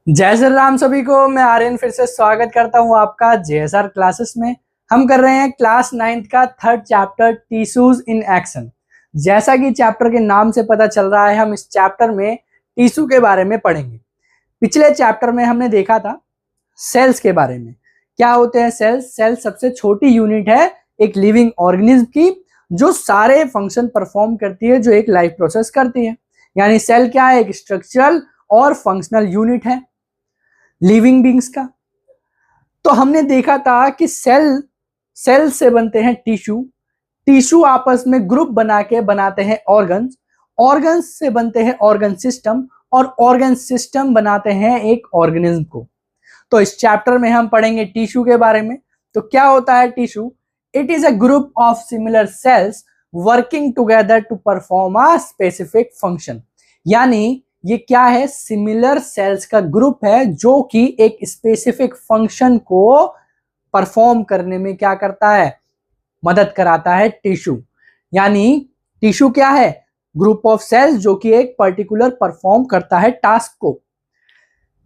जय श्री राम सभी को। मैं आर्यन फिर से स्वागत करता हूं आपका जेएसआर क्लासेस में। हम कर रहे हैं क्लास 9th का third chapter tissues in action. जैसा कि चैप्टर के नाम से पता चल रहा है, हम इस चैप्टर में टिश्यू के बारे में पढ़ेंगे। पिछले चैप्टर में हमने देखा था सेल्स के बारे में। क्या होते हैं सेल्स? सेल्स सबसे छोटी यूनिट है एक लिविंग ऑर्गेनिज्म की, जो सारे फंक्शन परफॉर्म करती है, जो एक लाइफ प्रोसेस करती है। यानी सेल क्या है? एक स्ट्रक्चरल और फंक्शनल यूनिट है लिविंग बींग्स का। तो हमने देखा था कि सेल से बनते हैं टिश्यू, टिश्यू आपस में ग्रुप बना के बनाते हैं ऑर्गन्स, ऑर्गन्स से बनते हैं ऑर्गन सिस्टम, और ऑर्गन सिस्टम बनाते हैं एक ऑर्गेनिज्म को। तो इस चैप्टर में हम पढ़ेंगे टिश्यू के बारे में। तो क्या होता है tissue? It is a group of similar cells working together to perform a specific function. यानी ये क्या है? सिमिलर सेल्स का ग्रुप है जो कि एक स्पेसिफिक फंक्शन को परफॉर्म करने में क्या करता है? मदद कराता है टिश्यू। यानी टिश्यू क्या है? ग्रुप ऑफ सेल्स जो कि एक पर्टिकुलर परफॉर्म करता है टास्क को।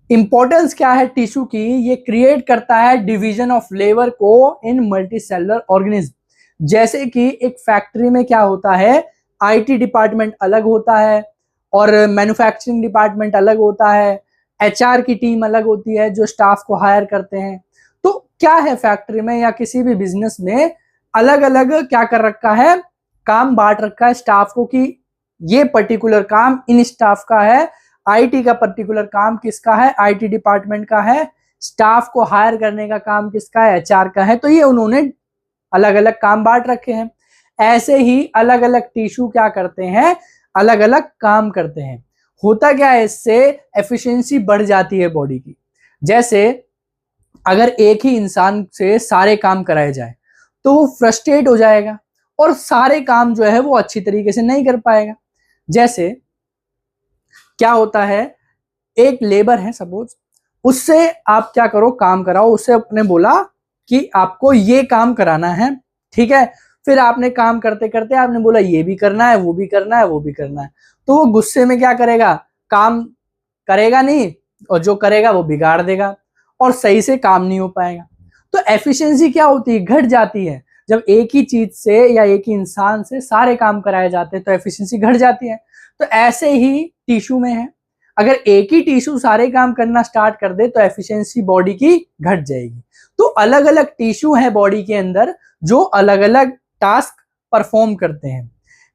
इंपॉर्टेंस क्या है टिश्यू की? ये क्रिएट करता है डिवीजन ऑफ लेबर को इन मल्टीसेलुलर ऑर्गेनिज्म। जैसे कि एक फैक्ट्री में क्या होता है, आईटी डिपार्टमेंट अलग होता है और मैन्युफैक्चरिंग डिपार्टमेंट अलग होता है, एचआर की टीम अलग होती है जो स्टाफ को हायर करते हैं। तो क्या है, फैक्ट्री में या किसी भी बिजनेस में अलग अलग क्या कर रखा है, काम बांट रखा है स्टाफ को कि ये पर्टिकुलर काम इन स्टाफ का है, आईटी का पर्टिकुलर काम किसका है, आईटी डिपार्टमेंट का है, स्टाफ को हायर करने का काम किसका है, एचआर का है। तो ये उन्होंने अलग अलग काम बांट रखे हैं। ऐसे ही अलग अलग टिश्यू क्या करते हैं, अलग अलग काम करते हैं। होता क्या है, इससे एफिशिएंसी बढ़ जाती है बॉडी की। जैसे अगर एक ही इंसान से सारे काम कराए जाए तो वो फ्रस्ट्रेट हो जाएगा और सारे काम जो है वो अच्छी तरीके से नहीं कर पाएगा। जैसे क्या होता है, एक लेबर है सपोज, उससे आप क्या करो, काम कराओ। उससे आपने बोला कि आपको ये काम कराना है, ठीक है। फिर आपने काम करते करते आपने बोला ये भी करना है, वो भी करना है, वो भी करना है। तो वो गुस्से में क्या करेगा, काम करेगा नहीं, और जो करेगा वो बिगाड़ देगा और सही से काम नहीं हो पाएगा। तो एफिशिएंसी क्या होती है, घट जाती है। जब एक ही चीज से या एक ही इंसान से सारे काम कराए जाते हैं तो एफिशिएंसी घट जाती है। तो ऐसे ही टिश्यू में है, अगर एक ही टिश्यू सारे काम करना स्टार्ट कर दे तो एफिशिएंसी बॉडी की घट जाएगी। तो अलग अलग टिश्यू है बॉडी के अंदर जो अलग अलग टास्क परफॉर्म करते हैं।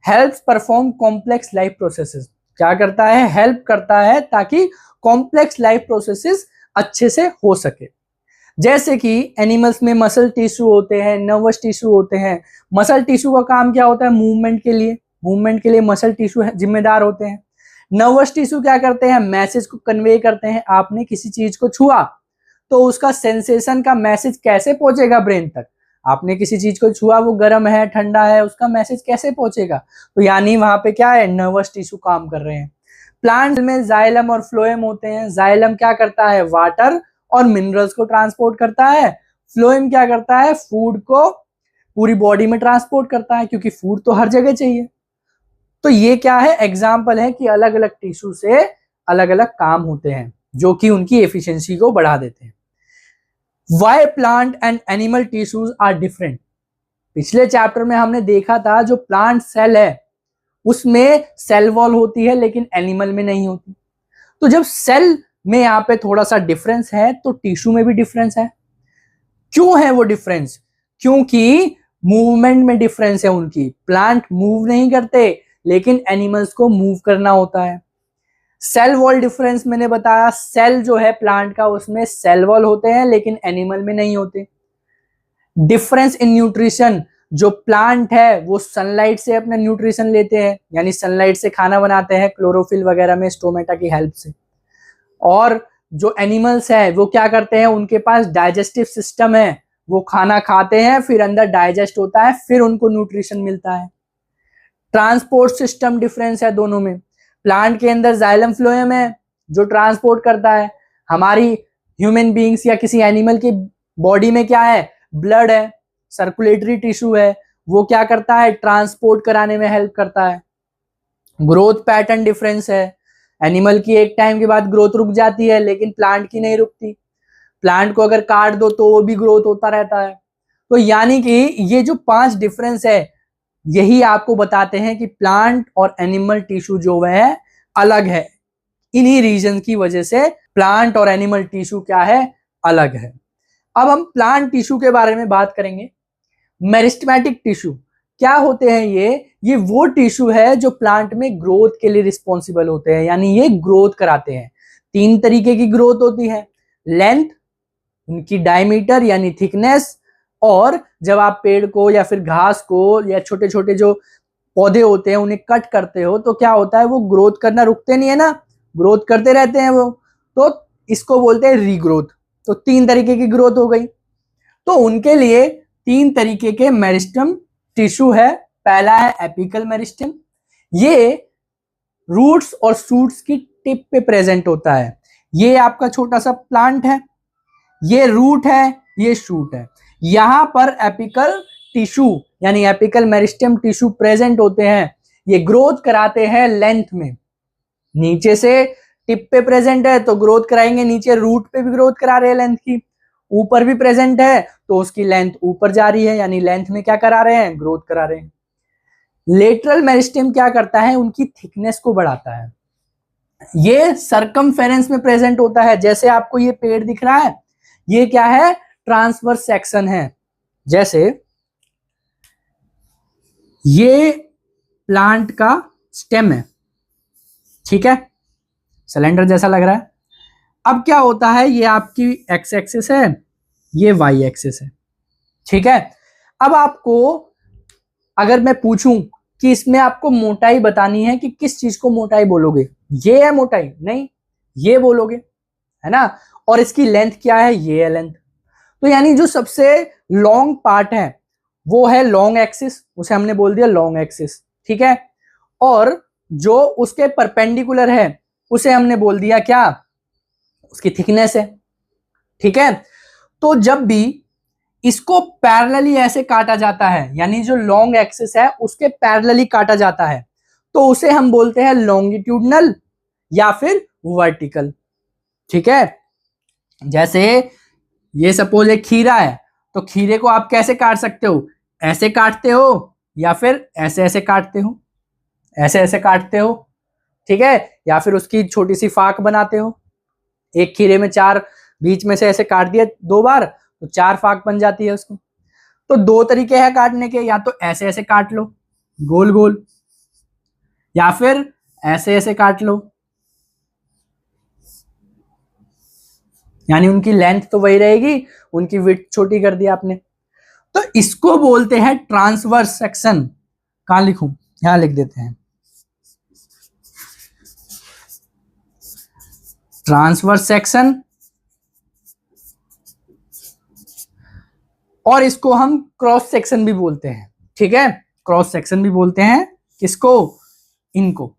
Helps perform complex life processes. क्या करता है? हेल्प करता है ताकि कॉम्प्लेक्स लाइफ प्रोसेसेस अच्छे से हो सके। जैसे कि एनिमल्स में मसल टिश्यू होते हैं, नर्वस टिश्यू होते हैं। मसल टिश्यू का काम क्या होता है? मूवमेंट के लिए, मूवमेंट के लिए मसल टिश्यू जिम्मेदार होते हैं। नर्वस टिश्यू क्या करते हैं? मैसेज को कन्वे करते हैं। आपने किसी चीज को छुआ तो उसका सेंसेशन का मैसेज कैसे पहुंचेगा ब्रेन तक? आपने किसी चीज को छुआ, वो गर्म है, ठंडा है, उसका मैसेज कैसे पहुंचेगा? तो यानी वहां पे क्या है, नर्वस टिश्यू काम कर रहे हैं। प्लांट में जाइलम और फ्लोएम होते हैं। जाइलम क्या करता है? वाटर और मिनरल्स को ट्रांसपोर्ट करता है। फ्लोएम क्या करता है? फूड को पूरी बॉडी में ट्रांसपोर्ट करता है, क्योंकि फूड तो हर जगह चाहिए। तो ये क्या है, एग्जाम्पल है कि अलग अलग टिश्यू से अलग अलग काम होते हैं जो कि उनकी एफिशिएंसी को बढ़ा देते हैं। Why plant and animal tissues are different. पिछले चैप्टर में हमने देखा था जो प्लांट सेल है उसमें सेल वॉल होती है लेकिन एनिमल में नहीं होती। तो जब सेल में यहाँ पे थोड़ा सा डिफरेंस है तो टिश्यू में भी डिफरेंस है। क्यों है वो डिफरेंस? क्योंकि मूवमेंट में डिफरेंस है उनकी। प्लांट मूव नहीं करते लेकिन एनिमल्स को मूव करना होता है। सेल वॉल डिफरेंस मैंने बताया, सेल जो है प्लांट का उसमें सेल वॉल होते हैं लेकिन एनिमल में नहीं होते। डिफरेंस इन न्यूट्रिशन, जो प्लांट है वो सनलाइट से अपना न्यूट्रिशन लेते हैं, यानी सनलाइट से खाना बनाते हैं क्लोरोफिल वगैरह में स्टोमेटा की हेल्प से। और जो एनिमल्स है वो क्या करते हैं, उनके पास डाइजेस्टिव सिस्टम है, वो खाना खाते हैं फिर अंदर डाइजेस्ट होता है फिर उनको न्यूट्रिशन मिलता है। ट्रांसपोर्ट सिस्टम डिफरेंस है दोनों में। प्लांट के अंदर जाइलम फ्लोएम है जो ट्रांसपोर्ट करता है। हमारी ह्यूमन बीइंग्स या किसी एनिमल की बॉडी में क्या है, ब्लड है, सर्कुलेटरी टिश्यू है, वो क्या करता है, ट्रांसपोर्ट कराने में हेल्प करता है। ग्रोथ पैटर्न डिफरेंस है। एनिमल की एक टाइम के बाद ग्रोथ रुक जाती है, लेकिन प्लांट की नहीं रुकती। प्लांट को अगर काट दो तो वो भी ग्रोथ होता रहता है। तो यानी कि ये जो 5 डिफरेंस है, यही आपको बताते हैं कि प्लांट और एनिमल टिश्यू जो है अलग है। इन्हीं रीजन की वजह से प्लांट और एनिमल टिश्यू क्या है, अलग है। अब हम प्लांट टिश्यू के बारे में बात करेंगे। मेरिस्टेमेटिक टिश्यू क्या होते हैं? ये वो टिश्यू है जो प्लांट में ग्रोथ के लिए रिस्पॉन्सिबल होते हैं, यानी ये ग्रोथ कराते हैं। 3 तरीके की ग्रोथ होती है, लेंथ, उनकी डायमीटर यानी थिकनेस, और जब आप पेड़ को या फिर घास को या छोटे छोटे जो पौधे होते हैं उन्हें कट करते हो तो क्या होता है, वो ग्रोथ करना रुकते नहीं है ना, ग्रोथ करते रहते हैं वो, तो इसको बोलते हैं रीग्रोथ। तो 3 तरीके की ग्रोथ हो गई। तो उनके लिए 3 तरीके के मेरिस्टेम टिश्यू है। पहला है एपिकल मेरिस्टेम, ये रूट्स और शूट्स की टिप पे प्रेजेंट होता है। ये आपका छोटा सा प्लांट है, ये रूट है, ये शूट है। यहां पर एपिकल टिश्यू यानी एपिकल मेरिस्टेम टिश्यू प्रेजेंट होते हैं। ये ग्रोथ कराते हैं लेंथ में, नीचे से टिप पे प्रेजेंट है तो ग्रोथ कराएंगे, नीचे रूट पे भी ग्रोथ करा रहे हैं लेंथ की, ऊपर भी प्रेजेंट है तो उसकी लेंथ ऊपर जा रही है, यानी लेंथ में क्या करा रहे हैं, ग्रोथ करा रहे हैं। लेटरल मेरिस्टेम क्या करता है, उनकी थिकनेस को बढ़ाता है। ये सरकमफेरेंस में प्रेजेंट होता है। जैसे आपको ये पेड़ दिख रहा है, ये क्या है, ट्रांसवर्स सेक्शन है। जैसे ये प्लांट का स्टेम है, ठीक है, सिलेंडर जैसा लग रहा है। अब क्या होता है, ये आपकी एक्स एक्सिस है, ये वाई एक्सिस है, ठीक है। अब आपको अगर मैं पूछूं कि इसमें आपको मोटाई बतानी है, कि किस चीज को मोटाई बोलोगे, ये है मोटाई? नहीं, ये बोलोगे, है ना। और इसकी लेंथ क्या है, ये है लेंथ। तो यानी जो सबसे लॉन्ग पार्ट है वो है लॉन्ग एक्सिस, उसे हमने बोल दिया लॉन्ग एक्सिस, ठीक है। और जो उसके परपेंडिकुलर है उसे हमने बोल दिया क्या, उसकी थिकनेस है, ठीक है। तो जब भी इसको पैरेलली ऐसे काटा जाता है, यानी जो लॉन्ग एक्सिस है उसके पैरेलली काटा जाता है, तो उसे हम बोलते हैं लॉन्गिट्यूडनल या फिर वर्टिकल, ठीक है। जैसे ये सपोज एक खीरा है, तो खीरे को आप कैसे काट सकते हो, ऐसे काटते हो या फिर ऐसे ऐसे काटते हो, ऐसे ऐसे काटते हो, ठीक है, या फिर उसकी छोटी सी फाक बनाते हो। एक खीरे में 4 बीच में से ऐसे काट दिया 2 बार तो 4 फाक बन जाती है उसको। तो 2 तरीके हैं काटने के, या तो ऐसे ऐसे काट लो गोल गोल, या फिर ऐसे ऐसे काट लो, यानी उनकी लेंथ तो वही रहेगी, उनकी विड्थ छोटी कर दी आपने। तो इसको बोलते हैं ट्रांसवर्स सेक्शन। कहां लिखूं, यहां लिख देते हैं, ट्रांसवर्स सेक्शन। और इसको हम क्रॉस सेक्शन भी बोलते हैं, ठीक है, क्रॉस सेक्शन भी बोलते हैं। किसको, इनको।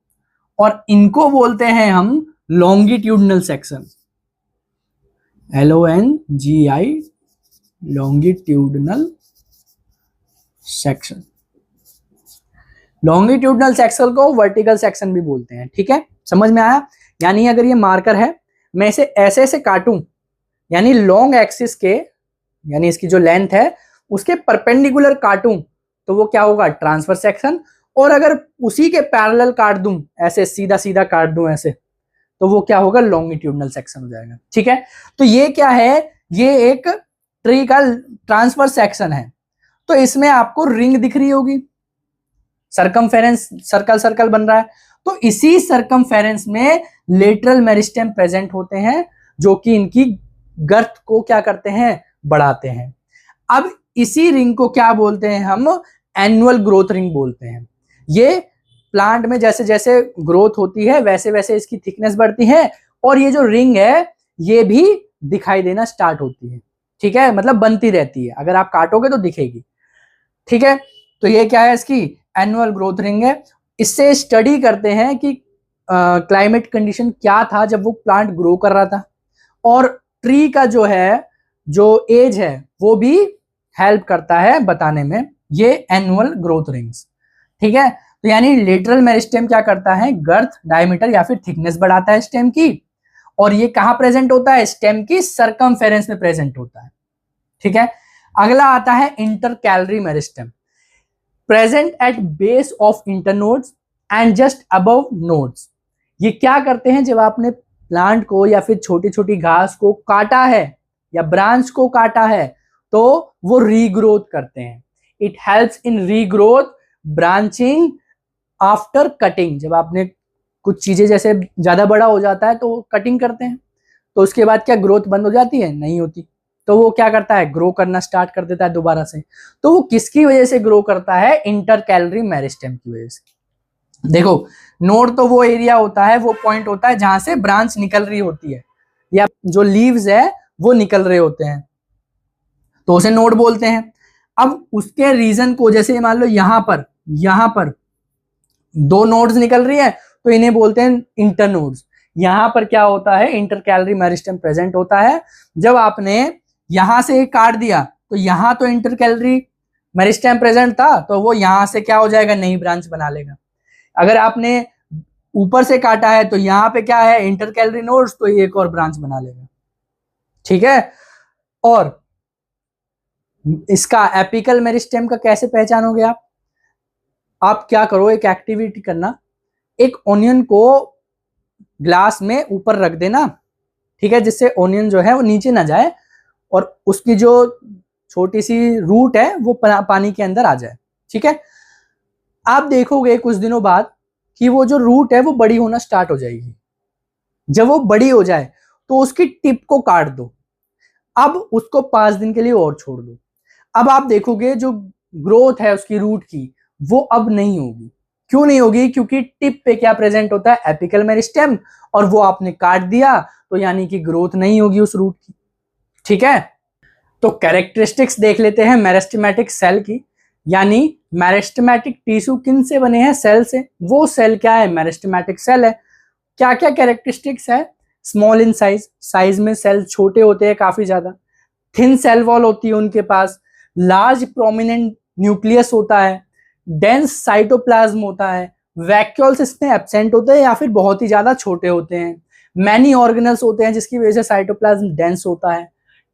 और इनको बोलते हैं हम longitudinal section, LONGI, longitudinal section. Longitudinal section को वर्टिकल सेक्शन भी बोलते हैं, ठीक है, समझ में आया। यानी अगर ये मार्कर है, मैं इसे ऐसे ऐसे काटूं, यानी लॉन्ग एक्सिस के, यानी इसकी जो लेंथ है उसके परपेंडिकुलर काटूं, तो वो क्या होगा, ट्रांसवर्स सेक्शन। और अगर उसी के पैरेलल काट दूं, ऐसे सीधा सीधा काट दूं ऐसे, तो वो क्या होगा, लॉन्गिट्यूडनल सेक्शन हो जाएगा, ठीक है। तो ये क्या है, ये एक ट्री का ट्रांसवर्स सेक्शन है। तो इसमें आपको रिंग दिख रही होगी, सरकमफेरेंस, सर्कल सर्कल बन रहा है, तो इसी सरकमफेरेंस में लेटरल मेरिस्टेम प्रेजेंट होते हैं, जो कि इनकी गर्थ को क्या करते हैं, बढ़ाते हैं। अब इसी रिंग को क्या बोलते हैं हम, एनुअल ग्रोथ रिंग बोलते हैं। ये प्लांट में जैसे जैसे ग्रोथ होती है वैसे वैसे इसकी थिकनेस बढ़ती है, और ये जो रिंग है ये भी दिखाई देना स्टार्ट होती है, ठीक है, मतलब बनती रहती है, अगर आप काटोगे तो दिखेगी, ठीक है। तो ये क्या है, इसकी एनुअल ग्रोथ रिंग है। इससे स्टडी करते हैं कि क्लाइमेट कंडीशन क्या था जब वो प्लांट ग्रो कर रहा था, और ट्री का जो है, जो एज है, वो भी हेल्प करता है बताने में, ये एनुअल ग्रोथ रिंग्स, ठीक है। तो यानी लेटरल मेरिस्टेम क्या करता है, गर्थ, डायमीटर या फिर थिकनेस बढ़ाता है स्टेम की, और ये कहां प्रेजेंट होता है, स्टेम की सरकमफेरेंस में प्रेजेंट होता है। ठीक है, अगला आता है intercalary meristem, present at base of internodes and just above nodes. ये क्या करते हैं, जब आपने प्लांट को या फिर छोटी छोटी घास को काटा है या ब्रांच को काटा है तो वो रीग्रोथ करते हैं। It helps in regrowth, branching after cutting. जब आपने कुछ चीजें जैसे ज्यादा बड़ा हो जाता है तो कटिंग करते हैं, तो उसके बाद क्या ग्रोथ बंद हो जाती है, नहीं होती, तो वो क्या करता है, ग्रो करना स्टार्ट कर देता है दोबारा से। तो वो किसकी वजह से ग्रो करता है, इंटरकैलरी मेरिस्टेम की वजह से। देखो, नोड तो वो एरिया होता है, वो पॉइंट होता है जहां से ब्रांच निकल रही होती है या जो लीव्स है वो निकल रहे होते हैं, तो उसे नोड बोलते हैं। अब उसके रीजन को, जैसे मान लो यहां पर दो नोड्स निकल रही है तो इन्हें बोलते हैं इंटरनोड्स। यहां पर क्या होता है, इंटरकैलरी मेरिस्टेम प्रेजेंट होता है। जब आपने यहां से काट दिया तो यहां तो इंटरकैलरी मेरिस्टेम प्रेजेंट था, तो वो यहां से क्या हो जाएगा, नई ब्रांच बना लेगा। अगर आपने ऊपर से काटा है तो यहाँ पे क्या है, इंटरकैलरी नोड्स, तो एक और ब्रांच बना लेगा। ठीक है, और इसका एपिकल मेरिस्टेम का कैसे पहचानोगे आप क्या करो, एक एक्टिविटी करना, एक ओनियन को ग्लास में ऊपर रख देना, ठीक है, जिससे ओनियन जो है वो नीचे ना जाए और उसकी जो छोटी सी रूट है वो पानी के अंदर आ जाए। ठीक है, आप देखोगे कुछ दिनों बाद कि वो जो रूट है वो बड़ी होना स्टार्ट हो जाएगी। जब वो बड़ी हो जाए तो उसकी टिप को काट दो, अब उसको 5 दिन के लिए और छोड़ दो। अब आप देखोगे जो ग्रोथ है उसकी रूट की वो अब नहीं होगी। क्यों नहीं होगी, क्योंकि टिप पे क्या प्रेजेंट होता है, एपिकल मेरिस्टेम, और वो आपने काट दिया तो यानी कि ग्रोथ नहीं होगी उस रूट की। ठीक है, तो कैरेक्टरिस्टिक्स देख लेते हैं मेरिस्टेमेटिक सेल की, यानी मेरिस्टेमेटिक टिश्यू किन से बने हैं, सेल से। वो सेल क्या है, मेरिस्टेमेटिक सेल है। क्या क्या कैरेक्टरिस्टिक्स है, स्मॉल इन साइज, साइज में सेल छोटे होते हैं काफी ज्यादा, थिन सेल वॉल होती है उनके पास, लार्ज प्रोमिनेंट न्यूक्लियस होता है, डेंस साइटोप्लाज्म होता है, वैक्यूल्स इसमें एब्सेंट होते हैं या फिर बहुत ही ज्यादा छोटे होते हैं, मैनी ऑर्गेनल्स होते हैं जिसकी वजह से साइटोप्लाज्म डेंस होता है,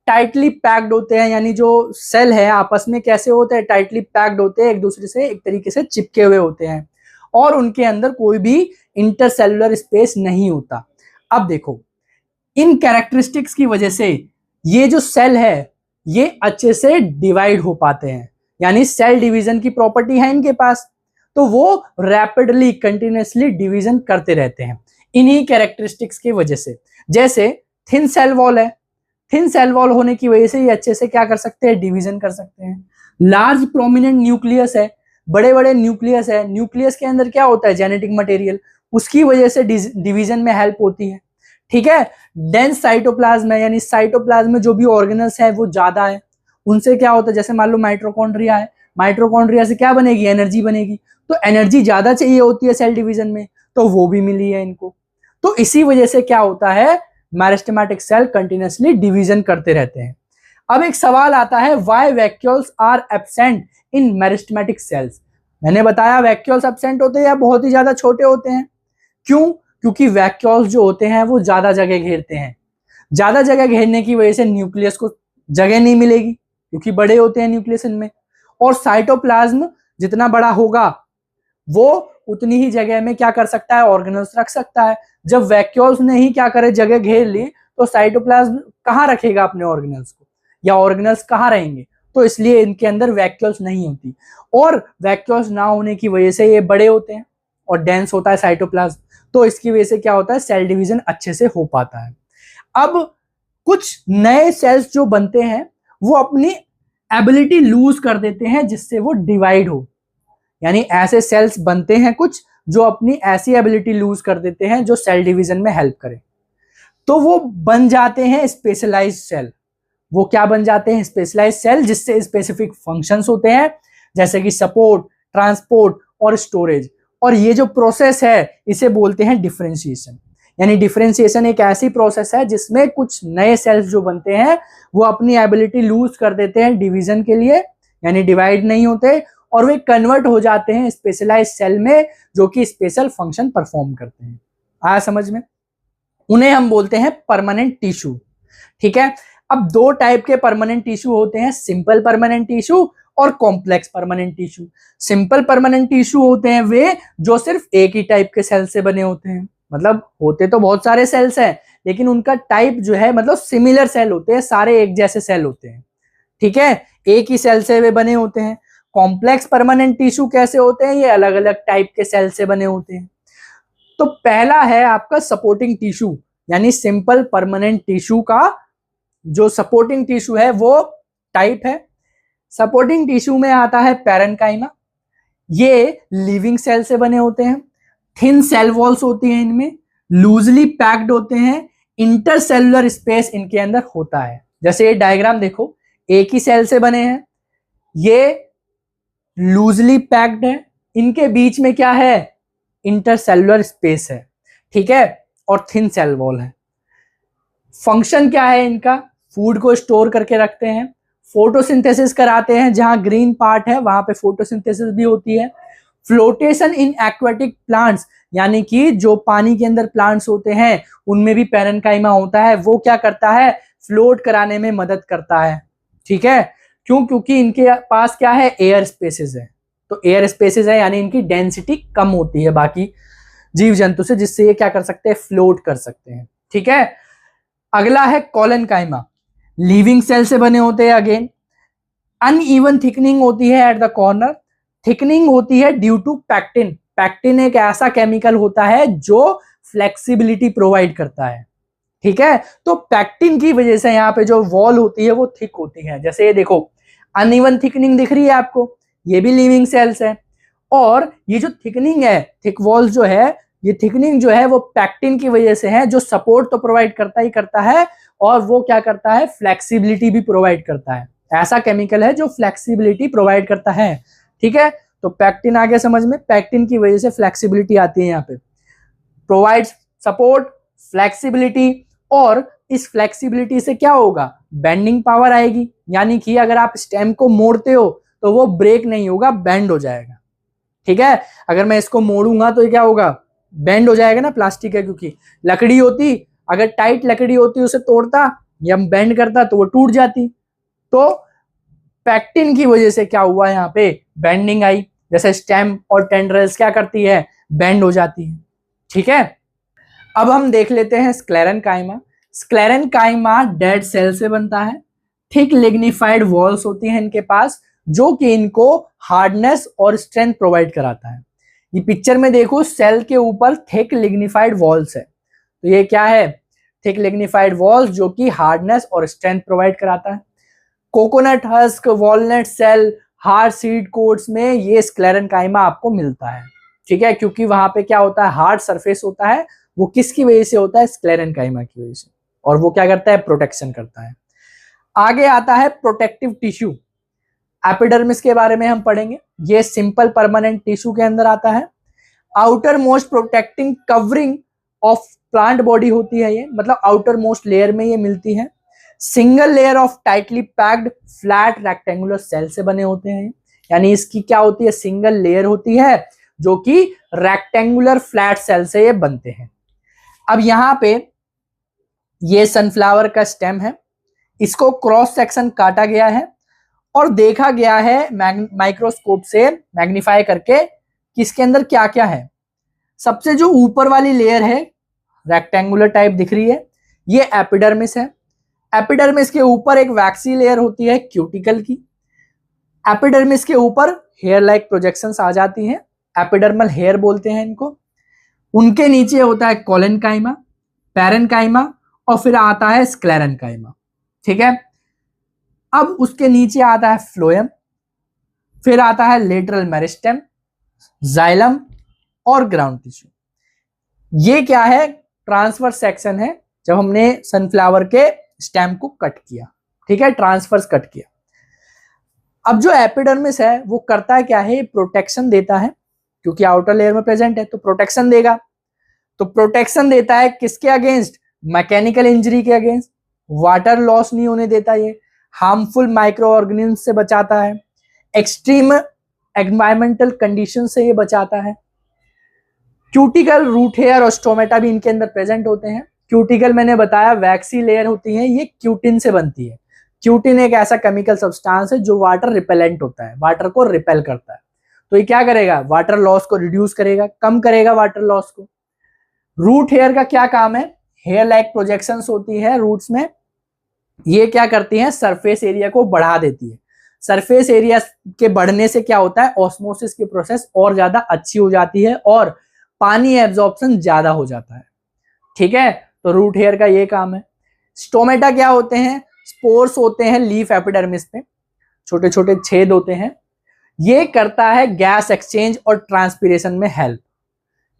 टाइटली पैक्ड होते हैं, यानी जो सेल है आपस में कैसे होते हैं, टाइटली पैक्ड होते हैं, एक दूसरे से एक तरीके से चिपके हुए होते हैं, और उनके अंदर कोई भी इंटरसेलुलर स्पेस नहीं होता। अब देखो, इन कैरेक्टरिस्टिक्स की वजह से ये जो सेल है ये अच्छे से डिवाइड हो पाते हैं, यानी सेल डिवीजन की प्रॉपर्टी है इनके पास, तो वो रैपिडली कंटिन्यूअसली डिवीजन करते रहते हैं इन्हीं कैरेक्टरिस्टिक्स की वजह से। जैसे थिन सेल वॉल है, थिन सेल वॉल होने की वजह से ये अच्छे से क्या कर सकते हैं, डिवीजन कर सकते हैं। लार्ज प्रोमिनेंट न्यूक्लियस है, बड़े बड़े न्यूक्लियस है, न्यूक्लियस के अंदर क्या होता है, जेनेटिक मटेरियल, उसकी वजह से डिवीजन में हेल्प होती है। ठीक है, डेंस साइटोप्लाज्म है, यानी साइटोप्लाज्म में जो भी ऑर्गेनल्स है वो ज्यादा है, उनसे क्या होता है, जैसे मान लो माइटोकॉन्ड्रिया है, माइटोकॉन्ड्रिया से क्या बनेगी, एनर्जी बनेगी, तो एनर्जी ज्यादा चाहिए होती है सेल डिवीजन में, तो वो भी मिली है इनको। तो इसी वजह से क्या होता है, मेरिस्टेमेटिक सेल कंटिन्यूअसली डिवीजन करते रहते हैं। अब एक सवाल आता है, why vacuoles are absent in meristematic cells. मैंने बताया वैक्यूल्स एब्सेंट होते हैं या बहुत ही ज्यादा छोटे होते हैं। क्यों, क्योंकि वैक्यूल्स जो होते हैं वो ज्यादा जगह घेरते हैं, ज्यादा जगह घेरने की वजह से न्यूक्लियस को जगह नहीं मिलेगी क्योंकि बड़े होते हैं न्यूक्लियस इनमें, और साइटोप्लाज्म जितना बड़ा होगा वो उतनी ही जगह में क्या कर सकता है, ऑर्गेनल्स रख सकता है। जब वैक्यूल्स ने ही क्या करे, जगह घेर ली, तो साइटोप्लाज्म कहाँ रखेगा अपने ऑर्गेनल्स को, या ऑर्गेनल्स कहाँ रहेंगे, तो इसलिए इनके अंदर वैक्यूल्स नहीं होती, और वैक्यूल्स ना होने की वजह से ये बड़े होते हैं और डेंस होता है साइटोप्लाज्म, तो इसकी वजह से क्या होता है, सेल डिवीजन अच्छे से हो पाता है। अब कुछ नए सेल्स जो बनते हैं वो अपनी एबिलिटी लूज कर देते हैं जिससे वो डिवाइड हो, यानी ऐसे सेल्स बनते हैं कुछ जो अपनी ऐसी एबिलिटी लूज कर देते हैं जो सेल डिवीजन में हेल्प करे, तो वो बन जाते हैं स्पेशलाइज्ड सेल। वो क्या बन जाते हैं, स्पेशलाइज्ड सेल, जिससे स्पेसिफिक फंक्शंस होते हैं जैसे कि सपोर्ट, ट्रांसपोर्ट और स्टोरेज। और ये जो प्रोसेस है इसे बोलते हैं डिफरेंशिएशन। यानी डिफरेंशिएशन एक ऐसी प्रोसेस है जिसमें कुछ नए सेल्स जो बनते हैं वो अपनी एबिलिटी लूज कर देते हैं डिवीजन के लिए, यानी डिवाइड नहीं होते, और वे कन्वर्ट हो जाते हैं स्पेशलाइज सेल में जो कि स्पेशल फंक्शन परफॉर्म करते हैं। आया समझ में? उन्हें हम बोलते हैं परमानेंट टिश्यू। ठीक है, अब दो टाइप के परमानेंट टिश्यू होते हैं, सिंपल परमानेंट टिश्यू और complex permanent tissue. Simple permanent tissue होते हैं वे जो सिर्फ एक ही टाइप के सेल से बने होते हैं, मतलब होते तो बहुत सारे सेल्स हैं लेकिन उनका टाइप जो है मतलब सिमिलर सेल होते हैं, सारे एक जैसे सेल होते हैं। ठीक है, एक ही सेल से वे बने होते हैं। कॉम्प्लेक्स परमानेंट टिश्यू कैसे होते हैं? ये अलग अलग टाइप के सेल से बने होते हैं। तो पहला है आपका सपोर्टिंग टिश्यू, यानी सिंपल परमानेंट टिश्यू का जो सपोर्टिंग टिश्यू है वो टाइप है। सपोर्टिंग टिश्यू में आता है पैरेन्काइमा। ये लिविंग सेल से बने होते हैं, थिन सेल वॉल्स होती हैं इनमें, लूजली पैक्ड होते हैं, इंटरसेलुलर स्पेस इनके अंदर होता है। जैसे ये डायग्राम देखो, एक ही सेल से बने हैं, ये लूजली पैक्ड है, इनके बीच में क्या है? इंटरसेलुलर स्पेस है। ठीक है, और थिन सेल वॉल है। फंक्शन क्या है इनका? फूड को स्टोर करके रखते हैं, फोटोसिंथेसिस कराते हैं, जहां ग्रीन पार्ट है वहां पे फोटोसिंथेसिस भी होती है। फ्लोटेशन इन एक्वेटिक प्लांट्स, यानी कि जो पानी के अंदर प्लांट्स होते हैं उनमें भी पैरेन्काइमा होता है, वो क्या करता है? फ्लोट कराने में मदद करता है। ठीक है, क्यों? क्योंकि इनके पास क्या है? एयर स्पेसेस है। तो एयर स्पेसेस है यानी इनकी डेंसिटी कम होती है बाकी जीव जंतु से, जिससे ये क्या कर सकते हैं? फ्लोट कर सकते हैं। ठीक है, अगला है कोलेनकाइमा। लिविंग सेल से बने होते हैं अगेन। अनइवन थिकनिंग होती है एट द कॉर्नर। थिकनिंग होती है ड्यू टू पैक्टिन। पैक्टिन एक ऐसा केमिकल होता है जो फ्लेक्सिबिलिटी प्रोवाइड करता है। ठीक है, तो पैक्टिन की वजह से यहाँ पे जो वॉल होती है वो थिक होती है। जैसे ये देखो, अनइवन थिकनिंग दिख रही है आपको, ये भी लिविंग सेल्स है। और ये जो थिकनिंग है, थिक वॉल जो है, ये थिकनिंग जो है वो पैक्टिन की वजह से है, जो सपोर्ट तो प्रोवाइड करता ही करता है और वो क्या करता है? फ्लेक्सिबिलिटी भी प्रोवाइड करता है। ऐसा केमिकल है जो फ्लेक्सिबिलिटी प्रोवाइड करता है। ठीक है, तो पैक्टिन आ गया समझ में? पैक्टिन की वजह से फ्लेक्सिबिलिटी आती है, यहाँ पे प्रोवाइड्स सपोर्ट, फ्लेक्सिबिलिटी, और इस फ्लेक्सिबिलिटी से क्या होगा? बेंडिंग पावर आएगी, यानी कि अगर आप स्टेम को मोड़ते हो तो वो ब्रेक नहीं होगा, बेंड हो जाएगा। ठीक है, अगर मैं इसको मोड़ूंगा तो ये क्या होगा? बेंड हो जाएगा ना, प्लास्टिक है क्योंकि। लकड़ी होती, अगर टाइट लकड़ी होती उसे तोड़ता या बेंड करता तो वो टूट जाती। तो पैक्टिन की वजह से क्या हुआ? यहाँ पे बेंडिंग आई, जैसे स्टेम और टेंड्रल्स क्या करती है? बेंड हो जाती है। ठीक है, अब हम देख लेते हैं स्क्लेरेनकाइमा। स्क्लेरेनकाइमा डेड सेल से बनता है। थिक लिग्निफाइड वॉल्स होती हैं इनके पास, जो कि इनको हार्डनेस और स्ट्रेंथ प्रोवाइड कराता है। ये पिक्चर में देखो, सेल के ऊपर थिक लिग्निफाइड वॉल्स है, तो ये क्या है? थिक लिग्निफाइड वॉल्स जो कि हार्डनेस और स्ट्रेंथ प्रोवाइड कराता है। Coconut husk, walnut shell, hard seed coats में ये स्क्लेरेनकाइमा आपको मिलता है। ठीक है, क्योंकि वहां पे क्या होता है? हार्ड सरफेस होता है। वो किसकी वजह से होता है? स्क्लेरेनकाइमा की वजह से। और वो क्या करता है? प्रोटेक्शन करता है। आगे आता है प्रोटेक्टिव टिश्यू। एपिडर्मिस के बारे में हम पढ़ेंगे। ये सिंपल परमानेंट टिश्यू के अंदर आता है। Outer most protecting covering of plant body होती है ये, मतलब आउटर मोस्ट लेयर में ये मिलती है। Single layer of tightly packed flat rectangular cell से बने होते हैं, यानी इसकी क्या होती है? सिंगल लेयर होती है जो कि रेक्टेंगुलर फ्लैट सेल से ये बनते हैं। अब यहां पे ये सनफ्लावर का स्टेम है, इसको क्रॉस सेक्शन काटा गया है और देखा गया है माइक्रोस्कोप से मैग्नीफाई करके कि इसके अंदर क्या क्या है। सबसे जो ऊपर वाली लेयर है, रेक्टेंगुलर टाइप दिख रही है, ये एपिडर्मिस है। एपिडर्मिस के ऊपर एक वैक्सी लेयर होती है क्यूटिकल की। एपिडर्मिस के ऊपर हेयर लाइक प्रोजेक्शंस आ जाती हैं, एपिडर्मल हेयर बोलते हैं इनको। उनके नीचे होता है कोलेनकाइमा, पैरेन्काइमा और फिर आता है स्क्लेरेनकाइमा। ठीक है, अब उसके नीचे आता है फ्लोएम, फिर आता है लेटरल मेरिस्टेम, जाइलम और ग्राउंड टिश्यू। ये क्या है? ट्रांसवर्स सेक्शन है, जब हमने सनफ्लावर के स्टेम को कट किया। ठीक है, ट्रांसवर्स कट किया। अब जो एपिडर्मिस है वो करता है क्या है? प्रोटेक्शन देता है, क्योंकि आउटर लेयर में प्रेजेंट है तो प्रोटेक्शन देगा। तो प्रोटेक्शन देता है किसके अगेंस्ट? मैकेनिकल इंजरी के अगेंस्ट। वाटर लॉस नहीं होने देता, ये हार्मफुल माइक्रो ऑर्गेनिज्म से बचाता है, एक्सट्रीम एनवायरमेंटल कंडीशन से ये बचाता है। क्यूटिकल, रूट हेयर और स्टोमेटा भी इनके अंदर प्रेजेंट होते हैं। क्यूटिकल मैंने बताया वैक्सी लेयर होती है, ये क्यूटिन से बनती है। क्यूटिन एक ऐसा केमिकल सब्सटेंस है जो वाटर रिपेलेंट होता है, वाटर को रिपेल करता है। तो ये क्या करेगा, वाटर लॉस को रिड्यूस करेगा, कम करेगा वाटर लॉस को। रूट हेयर का क्या काम है, हेयर लाइक प्रोजेक्शंस होती है रूट्स में, ये क्या करती है, सरफेस एरिया को बढ़ा देती है। सरफेस एरिया के बढ़ने से क्या होता है, ऑस्मोसिस की प्रोसेस और ज्यादा अच्छी हो जाती है और पानी एब्जॉर्प्शन ज्यादा हो जाता है। ठीक है, तो रूट हेयर का ये काम है। स्टोमेटा क्या होते हैं, स्पोर्स होते हैं लीफ एपिडर्मिस पे, छोटे छोटे छेद होते हैं। ये करता है गैस एक्सचेंज और ट्रांसपीरेशन में हेल्प।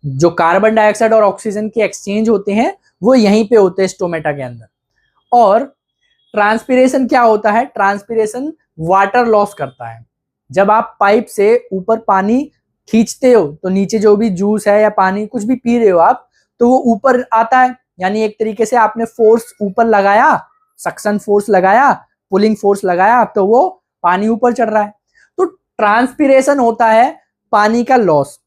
जो कार्बन डाइऑक्साइड और ऑक्सीजन के एक्सचेंज होते हैं वो यहीं पे होते हैं स्टोमेटा के अंदर। और ट्रांसपीरेशन क्या होता है, ट्रांसपीरेशन वाटर लॉस करता है। जब आप पाइप से ऊपर पानी खींचते हो तो नीचे जो भी जूस है या पानी कुछ भी पी रहे हो आप, तो वो ऊपर आता है, यानी एक तरीके से आपने फोर्स ऊपर लगाया, सक्शन फोर्स लगाया, पुलिंग फोर्स लगाया, तो वो पानी ऊपर चढ़ रहा है। तो ट्रांसपीरेशन होता है पानी का लॉस।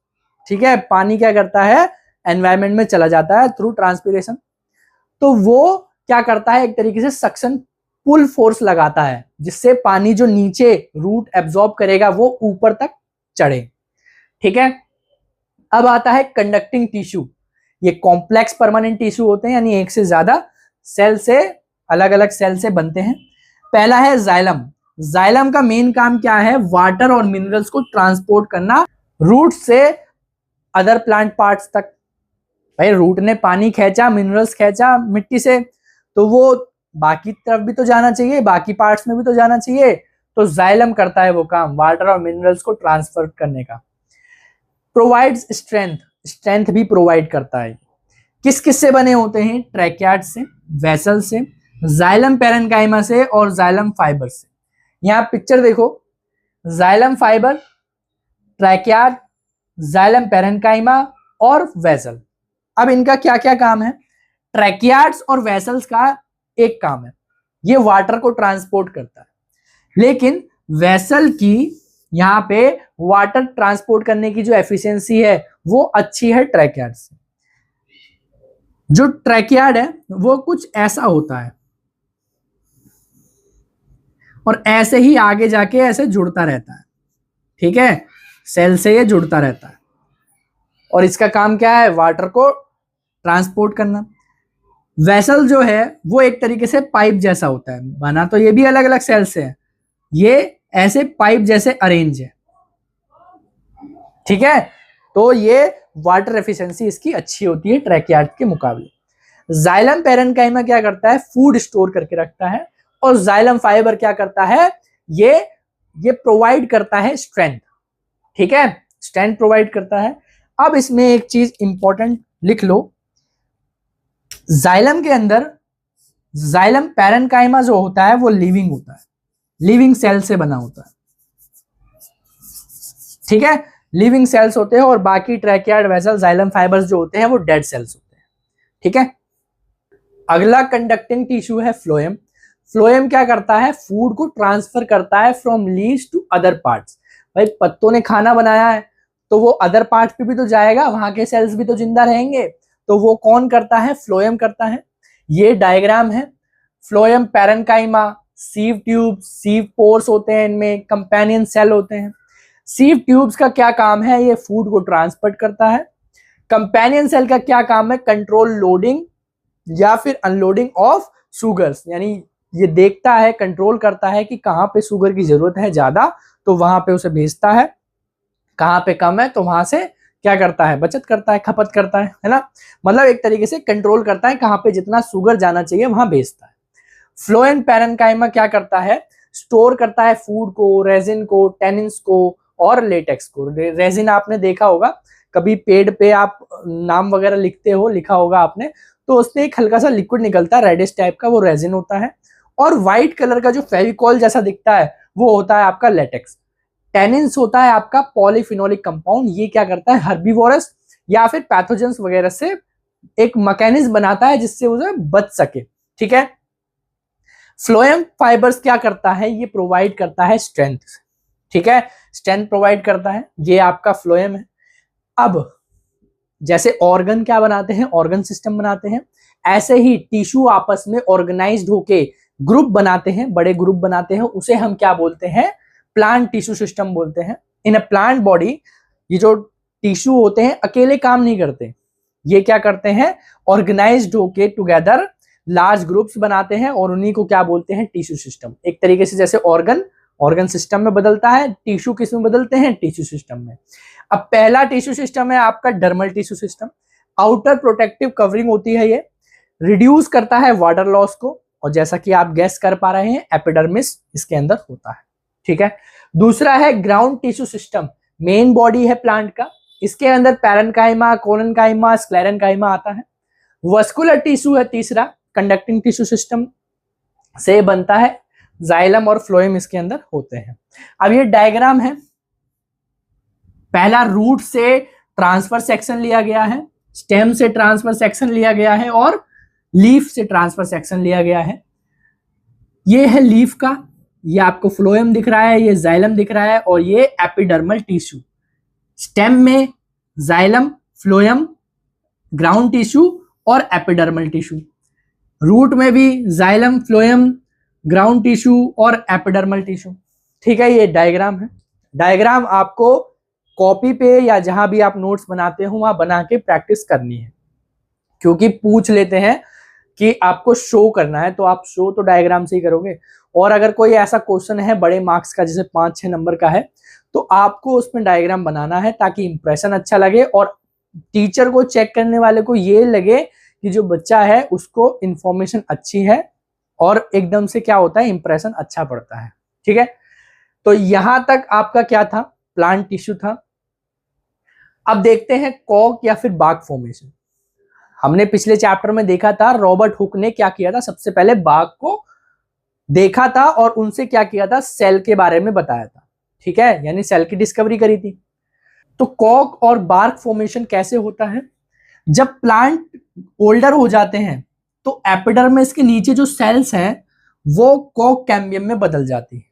ठीक है, पानी क्या करता है, एनवायरमेंट में चला जाता है थ्रू ट्रांसपीरेशन। तो वो क्या करता है, एक तरीके से सक्शन पुल फोर्स लगाता है, जिससे पानी जो नीचे रूट एब्जॉर्ब करेगा वो ऊपर तक चढ़े। ठीक है, अब आता है कंडक्टिंग टिश्यू। ये कॉम्प्लेक्स परमानेंट टिश्यू होते हैं, यानी एक से ज्यादा सेल से, अलग अलग सेल से बनते हैं। पहला है जाइलम। जाइलम का मेन काम क्या है, वाटर और मिनरल्स को ट्रांसपोर्ट करना रूट से अदर प्लांट पार्ट्स तक। भाई रूट ने पानी खींचा, मिनरल्स खींचा मिट्टी से, तो वो बाकी तरफ भी तो जाना चाहिए, बाकी पार्ट्स में भी तो जाना चाहिए। तो जाइलम करता है वो काम, वाटर और मिनरल्स को ट्रांसफर करने का। प्रोवाइड्स स्ट्रेंथ, स्ट्रेंथ भी प्रोवाइड करता है। किस किस से बने होते हैं, ट्रैकियार्ड से, वेसल से, जाइलम पैरेन्काइमा से और जाइलम फाइबर से। यहां पिक्चर देखो, जाइलम फाइबर, ट्रैकियार्ड, जाइलम पैरेन्काइमा और वेसल। अब इनका क्या क्या काम है, ट्रैकियार्ड्स और वेसल्स का एक काम है, ये वाटर को ट्रांसपोर्ट करता है। लेकिन वेसल की यहां पे वाटर ट्रांसपोर्ट करने की जो एफिशिएंसी है वो अच्छी है ट्रैकियार्ड से। जो ट्रैकियार्ड है वो कुछ ऐसा होता है और ऐसे ही आगे जाके ऐसे जुड़ता रहता है। ठीक है, सेल से ये जुड़ता रहता है और इसका काम क्या है, वाटर को ट्रांसपोर्ट करना। वेसल जो है वो एक तरीके से पाइप जैसा होता है, बना तो ये भी अलग अलग सेल से है, ये ऐसे पाइप जैसे अरेंज है। ठीक है, तो ये वाटर एफिशिएंसी इसकी अच्छी होती है ट्रैकियार्ड के मुकाबले। जाइलम पैरेन्काइमा क्या करता है, फूड स्टोर करके रखता है, और जाइलम फाइबर क्या करता है, ये प्रोवाइड करता है स्ट्रेंथ। ठीक है, स्ट्रेंथ प्रोवाइड करता है। अब इसमें एक चीज इंपॉर्टेंट लिख लो, जाइलम के अंदर जाइलम पैरेन्काइमा जो होता है वो लिविंग होता है, लिविंग सेल से बना होता है। ठीक है, लिविंग सेल्स होते हैं, और बाकी ट्रैकियार्ड, वेसल, जाइलम फाइबर्स जो होते हैं वो डेड सेल्स होते हैं। ठीक है, अगला कंडक्टिंग टिश्यू है फ्लोएम। फ्लोएम क्या करता है, फूड को ट्रांसफर करता है from leaves to other parts. भाई पत्तों ने खाना बनाया है तो वो अदर पार्ट्स पे भी तो जाएगा, वहां के सेल्स भी तो जिंदा रहेंगे, तो वो कौन करता है, फ्लोएम करता है। ये डायग्राम है, phloem parenchyma, sieve tube, sieve pores होते हैं, इनमें कंपेनियन सेल होते हैं। सीव ट्यूब्स का क्या काम है, ये फूड को ट्रांसपोर्ट करता है। कंपेनियन सेल का क्या काम है, कंट्रोल लोडिंग या फिर अनलोडिंग ऑफ शुगर्स, यानी ये देखता है, कंट्रोल करता है कि कहां पे शुगर की जरूरत है ज्यादा तो वहां पे उसे भेजता है, कहां पे कम है तो वहां से क्या करता है, बचत करता है, खपत करता है ना। मतलब एक तरीके से कंट्रोल करता है, कहां पे जितना शुगर जाना चाहिए वहां भेजता है। फ्लोएम पैरेन्काइमा क्या करता है, स्टोर करता है फूड को, रेजिन को, टेनिन्स को और लेटेक्स को। रेजिन आपने देखा होगा, कभी पेड़ पे आप नाम वगैरह लिखते हो, लिखा होगा आपने, तो उससे एक हल्का सा लिक्विड निकलता है रेडिश टाइप का, वो रेजिन होता है। और व्हाइट कलर का जो फेविकॉल जैसा दिखता है वो होता है आपका लेटेक्स। टेनिन्स होता है आपका पॉलीफिनोलिक कंपाउंड, ये क्या करता है, हर्बीवोरस या फिर पैथोजेंस वगैरह से एक मैकेनिज्म बनाता है जिससे उसे बच सके। ठीक है, फ्लोएम फाइबर्स क्या करता है, ये प्रोवाइड करता है स्ट्रेंथ। ठीक है, स्ट्रेंथ प्रोवाइड करता है। ये आपका फ्लोएम है। अब जैसे ऑर्गन क्या बनाते हैं, ऑर्गन सिस्टम बनाते हैं, ऐसे ही टिश्यू आपस में ऑर्गेनाइज्ड होके ग्रुप बनाते हैं, बड़े ग्रुप बनाते हैं, उसे हम क्या बोलते हैं, प्लांट टिश्यू सिस्टम बोलते हैं। इन अ प्लांट बॉडी ये जो टिश्यू होते हैं अकेले काम नहीं करते, ये क्या करते हैं, ऑर्गेनाइज्ड होके टुगेदर लार्ज ग्रुप्स बनाते हैं और उन्हीं को क्या बोलते हैं, टिश्यू सिस्टम। एक तरीके से जैसे ऑर्गन सिस्टम में बदलता है, टिश्यू किस में बदलते हैं, टिश्यू सिस्टम में। अब पहला टिश्यू सिस्टम है आपका dermal tissue system. Outer protective covering होती है, ये रिड्यूस करता है वाटर लॉस को, और जैसा कि आप गेस कर पा रहे हैं एपिडर्मिस इसके अंदर होता है। ठीक है। दूसरा है ground tissue system, main body है प्लांट का, इसके अंदर पैरेन्काइमा, कोरेन्काइमा, स्क्लेरेन्काइमा आता है। वस्कुलर टिश्यू है तीसरा, कंडक्टिंग टिश्यू सिस्टम से बनता है, जाइलम और फ्लोएम इसके अंदर होते हैं। अब ये डायग्राम है, पहला रूट से ट्रांसफर सेक्शन लिया गया है, स्टेम से ट्रांसफर सेक्शन लिया गया है और लीफ से ट्रांसफर सेक्शन लिया गया है। ये है लीफ का, ये आपको फ्लोएम दिख रहा है, ये जाइलम दिख रहा है, और ये एपिडर्मल टिश्यू। स्टेम में जाइलम, फ्लोएम, ग्राउंड टिश्यू और एपिडर्मल टिश्यू। रूट में भी जाइलम, फ्लोएम, ग्राउंड टिश्यू और एपिडर्मल टिश्यू। ठीक है, ये डायग्राम है। डायग्राम आपको कॉपी पे या जहां भी आप नोट्स बनाते हो वहां बना के प्रैक्टिस करनी है, क्योंकि पूछ लेते हैं कि आपको शो करना है, तो आप शो तो डायग्राम से ही करोगे। और अगर कोई ऐसा क्वेश्चन है बड़े मार्क्स का, जैसे 5-6 नंबर का है, तो आपको उसमें डायग्राम बनाना है ताकि इंप्रेशन अच्छा लगे और टीचर को, चेक करने वाले को ये लगे कि जो बच्चा है उसको इंफॉर्मेशन अच्छी है और एकदम से क्या होता है, इंप्रेशन अच्छा पड़ता है। ठीक है, तो यहां तक आपका क्या था, प्लांट टिश्यू था। अब देखते हैं कॉक या फिर बाग फॉर्मेशन। हमने पिछले चैप्टर में देखा था रॉबर्ट हुक ने क्या किया था, सबसे पहले बाग को देखा था और उनसे क्या किया था, सेल के बारे में बताया था। ठीक है, यानी सेल की डिस्कवरी करी थी। तो कॉक और बार्क फॉर्मेशन कैसे होता है, जब प्लांट ओल्डर हो जाते हैं तो एपिडर्मिस के नीचे जो सेल्स हैं वो कॉक कैम्बियम में बदल जाती है।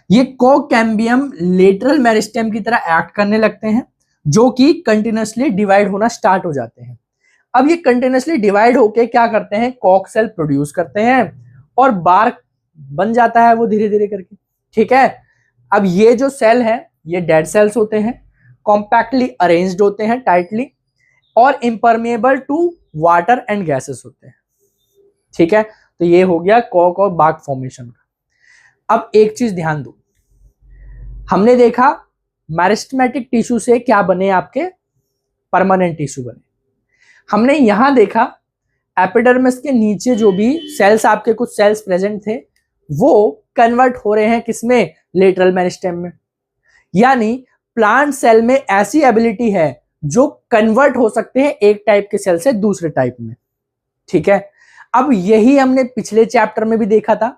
ये कॉक कैम्बियम लेटरल मेरिस्टेम की तरह एक्ट करने लगते हैं, जो कि कंटिन्यूअसली डिवाइड होना स्टार्ट हो जाते हैं। अब ये कंटिन्यूअसली डिवाइड होके क्या करते हैं, कॉक सेल प्रोड्यूस करते हैं और बार्क बन जाता है वो धीरे धीरे करके। ठीक है, अब ये जो सेल है ये डेड सेल्स होते हैं, कॉम्पैक्टली अरेंज्ड होते हैं टाइटली, और impermeable to water and gases होते हैं। ठीक है, तो ये हो गया कॉक और बार्क फॉर्मेशन का। अब एक चीज ध्यान दो, हमने देखा मेरिस्टेमेटिक टिश्यू से क्या बने, आपके परमानेंट टिश्यू बने। हमने यहां देखा एपिडर्मिस के नीचे जो भी सेल्स, आपके कुछ सेल्स प्रेजेंट थे, वो कन्वर्ट हो रहे हैं किसमें, लेटरल मेरिस्टेम में। यानी प्लांट सेल में ऐसी एबिलिटी है जो कन्वर्ट हो सकते हैं एक टाइप के सेल से दूसरे टाइप में। ठीक है, अब यही हमने पिछले चैप्टर में भी देखा था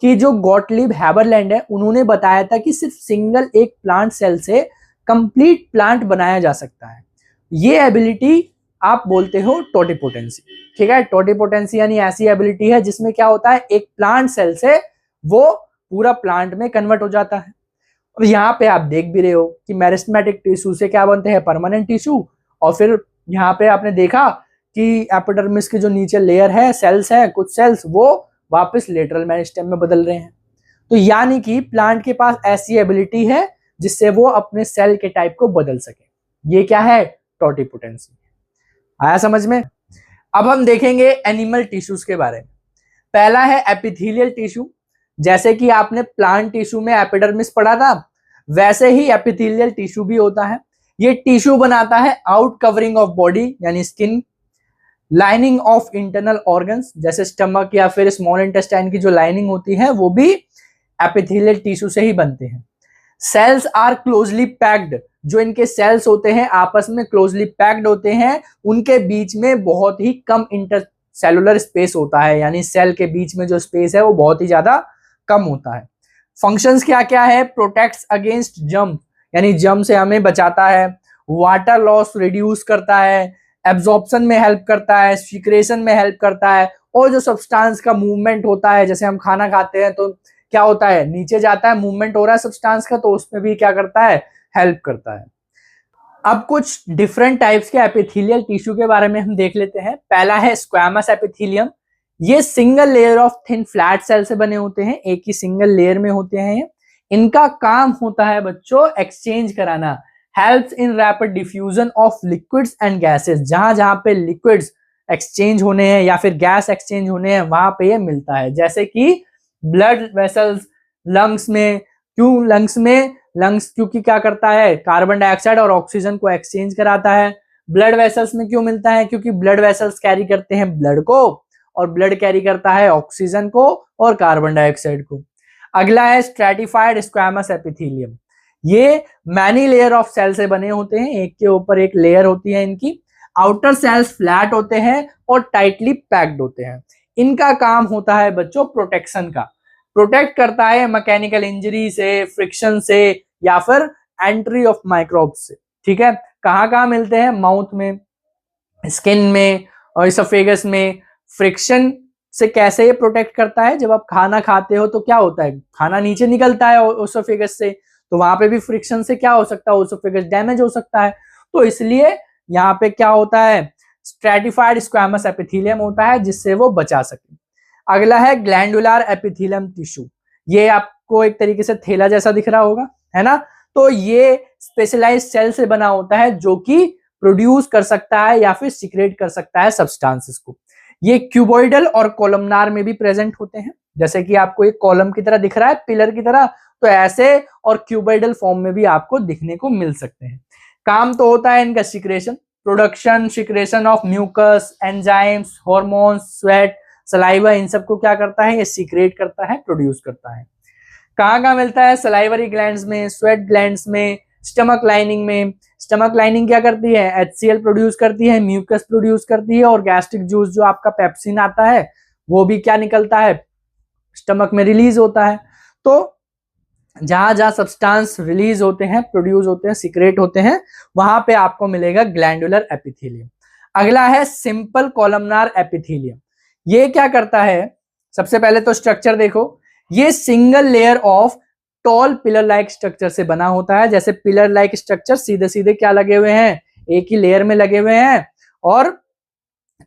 कि जो गॉटलिब हैबरलैंड है उन्होंने बताया था कि सिर्फ सिंगल एक प्लांट सेल से कंप्लीट प्लांट बनाया जा सकता है। ये एबिलिटी आप बोलते हो टोटिपोटेंसी। ठीक है, टोटिपोटेंसी यानी ऐसी एबिलिटी है जिसमें क्या होता है, एक प्लांट सेल से वो पूरा प्लांट में कन्वर्ट हो जाता है। और यहाँ पे आप देख भी रहे हो कि मेरिस्टेमेटिक टिश्यू से क्या बनते हैं, परमानेंट टिश्यू। और फिर यहाँ पे आपने देखा कि एपिडर्मिस के जो नीचे लेयर है, सेल्स है, कुछ सेल्स वो वापस लेटरल मेरिस्टेम में बदल रहे हैं। तो यानी कि प्लांट के पास ऐसी एबिलिटी है जिससे वो अपने सेल के टाइप को बदल सके। ये क्या है, टोटिपोटेंसी। आया समझ में। अब हम देखेंगे एनिमल टिश्यूज के बारे में। पहला है एपिथेलियल टिश्यू। जैसे कि आपने प्लांट टिश्यू में एपिडर्मिस पढ़ा था, वैसे ही एपिथेलियल टिश्यू भी होता है। ये टिश्यू बनाता है आउट कवरिंग ऑफ बॉडी यानी skin, lining of internal organs जैसे स्टमक या फिर स्मॉल इंटेस्टाइन की जो लाइनिंग होती है वो भी एपिथेलियल टिश्यू से ही बनते हैं। सेल्स आर क्लोजली पैक्ड, जो इनके सेल्स होते हैं आपस में क्लोजली पैक्ड होते हैं, उनके बीच में बहुत ही कम इंटरसेलुलर स्पेस होता है, यानी सेल के बीच में जो स्पेस है वो बहुत ही ज्यादा कम होता है। फंक्शंस क्या क्या है, प्रोटेक्ट्स अगेंस्ट जम्प यानी जम्प से हमें बचाता है, वाटर लॉस रिड्यूस करता है, एब्जॉर्प्शन में हेल्प करता है, सिक्रेशन में हेल्प करता है, और जो सब्सटेंस का मूवमेंट होता है, जैसे हम खाना खाते हैं तो क्या होता है, नीचे जाता है, मूवमेंट हो रहा है सब्सटेंस का, तो उसमें भी क्या करता है, हेल्प करता है। अब कुछ डिफरेंट टाइप्स के एपिथेलियल टिश्यू के बारे में हम देख लेते हैं। पहला है स्क्वैमस एपिथेलियम। ये single layer of thin flat cell से बने होते हैं, एक ही सिंगल लेयर में होते हैं। इनका काम होता है बच्चों एक्सचेंज कराना, helps in rapid diffusion of liquids and gases. जहां जहां पे लिक्विड्स एक्सचेंज होने हैं या फिर गैस एक्सचेंज होने हैं वहां पे ये मिलता है, जैसे कि ब्लड वेसल्स, लंग्स में। क्यों लंग्स में, लंग्स क्योंकि क्या करता है, कार्बन डाइऑक्साइड और ऑक्सीजन को एक्सचेंज कराता है। ब्लड वेसल्स में क्यों मिलता है, क्योंकि ब्लड वेसल्स कैरी करते हैं ब्लड को, और ब्लड कैरी करता है ऑक्सीजन को और कार्बन डाइऑक्साइड को। अगला है स्ट्रेटिफाइड स्क्वैमस एपिथेलियम। ये मैनी लेयर ऑफ सेल से बने होते हैं, एक के ऊपर एक लेयर होती है इनकी। आउटर सेल्स फ्लैट होते हैं और टाइटली पैक्ड होते हैं। इनका काम होता है बच्चों प्रोटेक्शन का, प्रोटेक्ट करता है मैकेनिकल इंजरी से, फ्रिक्शन से, या फिर एंट्री ऑफ माइक्रोब्स से। ठीक है, कहाँ कहाँ मिलते हैं, माउथ में, स्किन में और इसोफेगस में। फ्रिक्शन से कैसे ये प्रोटेक्ट करता है, जब आप खाना खाते हो तो क्या होता है, खाना नीचे निकलता है ओसोफेगस से, तो वहां पे भी फ्रिक्शन से क्या हो सकता है, ओसोफेगस डैमेज हो सकता है। तो इसलिए यहाँ पे क्या होता है, स्ट्रेटिफाइड स्क्वैमस एपिथेलियम होता है जिससे वो बचा सके। अगला है ग्लैंडुलर एपिथेलियम टिश्यू। ये आपको एक तरीके से थैला जैसा दिख रहा होगा, है ना। तो ये स्पेशलाइज्ड सेल से बना होता है जो कि प्रोड्यूस कर सकता है या फिर सीक्रेट कर सकता है सब्सटेंसेस को। ये क्यूबॉइडल और कॉलमनार में भी प्रेजेंट होते हैं, जैसे कि आपको एक कॉलम की तरह दिख रहा है, पिलर की तरह, तो ऐसे और क्यूबॉइडल फॉर्म में भी आपको दिखने को मिल सकते हैं। काम तो होता है इनका secretion, production, secretion of mucus, enzymes, hormones, sweat, saliva, इन सबको क्या करता है, ये सीक्रेट करता है, प्रोड्यूस करता है। कहाँ कहाँ मिलता है, सलाइवरी ग्लैंड्स में, स्वेट ग्लैंड्स में, स्टमक लाइनिंग में। स्टमक लाइनिंग क्या करती है, HCl प्रोड्यूस करती है, म्यूकस प्रोड्यूस करती है, और गैस्ट्रिक जूस जो आपका पेप्सिन आता है वो भी क्या निकलता है, स्टमक में रिलीज होता है। तो जहां जहां सब्सटेंस रिलीज होते हैं, प्रोड्यूस होते हैं, सीक्रेट होते हैं, वहां पे आपको मिलेगा ग्लैंडुलर एपिथेलियम। अगला है सिंपल कॉलमनार एपिथेलियम। ये क्या करता है, सबसे पहले तो स्ट्रक्चर देखो, ये single layer of tall pillar like structure से बना होता है। जैसे पिलर लाइक स्ट्रक्चर सीधे सीधे क्या लगे हुए हैं, एक ही लेयर में लगे हुए हैं, और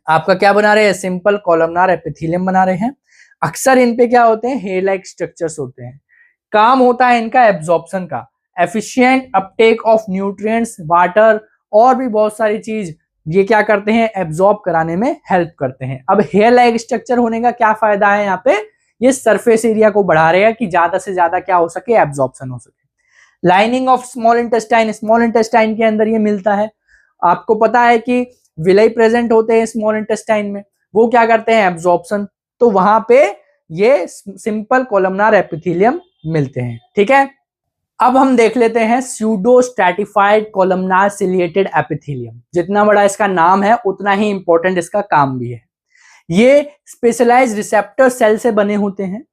आपका क्या बना रहे हैं, सिंपल कॉलमनार एपिथेलियम बना रहे हैं। अक्सर इन पे क्या होते हैं, हेयर लाइक स्ट्रक्चर्स होते हैं। काम होता है इनका एब्जॉर्प्शन का, efficient Uptake of nutrients, water और भी बहुत सारी चीज ये क्या करते हैं, एब्जॉर्ब कराने में हेल्प करते हैं। अब हेयर लाइक स्ट्रक्चर होने का क्या फायदा है, यहाँ पे ये सरफेस एरिया को बढ़ा रहे हैं कि ज्यादा से ज्यादा क्या हो सके, एब्जॉर्प्शन हो सके। Lining of small intestine, small intestine के अंदर ये मिलता है। आपको पता है कि विलाई प्रेजेंट होते हैं स्मॉल इंटेस्टाइन में, वो क्या करते हैं, एब्जॉर्प्शन। तो वहां पे ये सिंपल कॉलमनार एपिथेलियम मिलते हैं। ठीक है, अब हम देख लेते हैं pseudo stratified columnar ciliated epithelium. जितना बड़ा इसका नाम है उतना ही इंपॉर्टेंट इसका काम भी है। ये स्पेशलाइज्ड रिसेप्टर सेल से बने होते हैं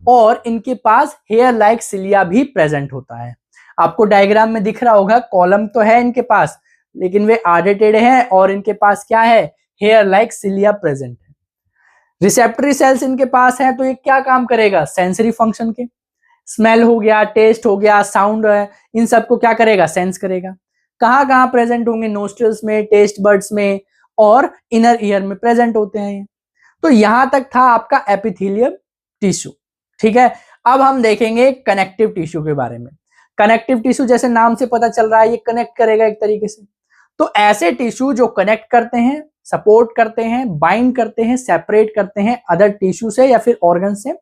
और इनके पास हेयर लाइक सिलिया भी प्रेजेंट होता है। आपको डायग्राम में दिख रहा होगा, कॉलम तो है इनके पास लेकिन वे आधे टेढ़े हैं, और इनके पास क्या है, हेयर लाइक सिलिया प्रेजेंट है। रिसेप्टरी सेल्स इनके पास है, तो ये क्या काम करेगा, सेंसरी फंक्शन के, स्मेल हो गया, टेस्ट हो गया, साउंड है, इन सबको क्या करेगा, सेंस करेगा। कहाँ कहाँ प्रेजेंट होंगे, नोस्ट्रल्स में, टेस्ट बर्ड्स में और इनर ईयर में प्रेजेंट होते हैं ये। तो यहां तक था आपका एपिथेलियम टिश्यू। ठीक है, अब हम देखेंगे कनेक्टिव टिश्यू के बारे में। कनेक्टिव टिश्यू जैसे नाम से पता चल रहा है, ये कनेक्ट करेगा एक तरीके से। तो ऐसे टिश्यू जो कनेक्ट करते हैं, सपोर्ट करते हैं, बाइंड करते हैं, सेपरेट करते हैं अदर टिश्यू से या फिर ऑर्गन से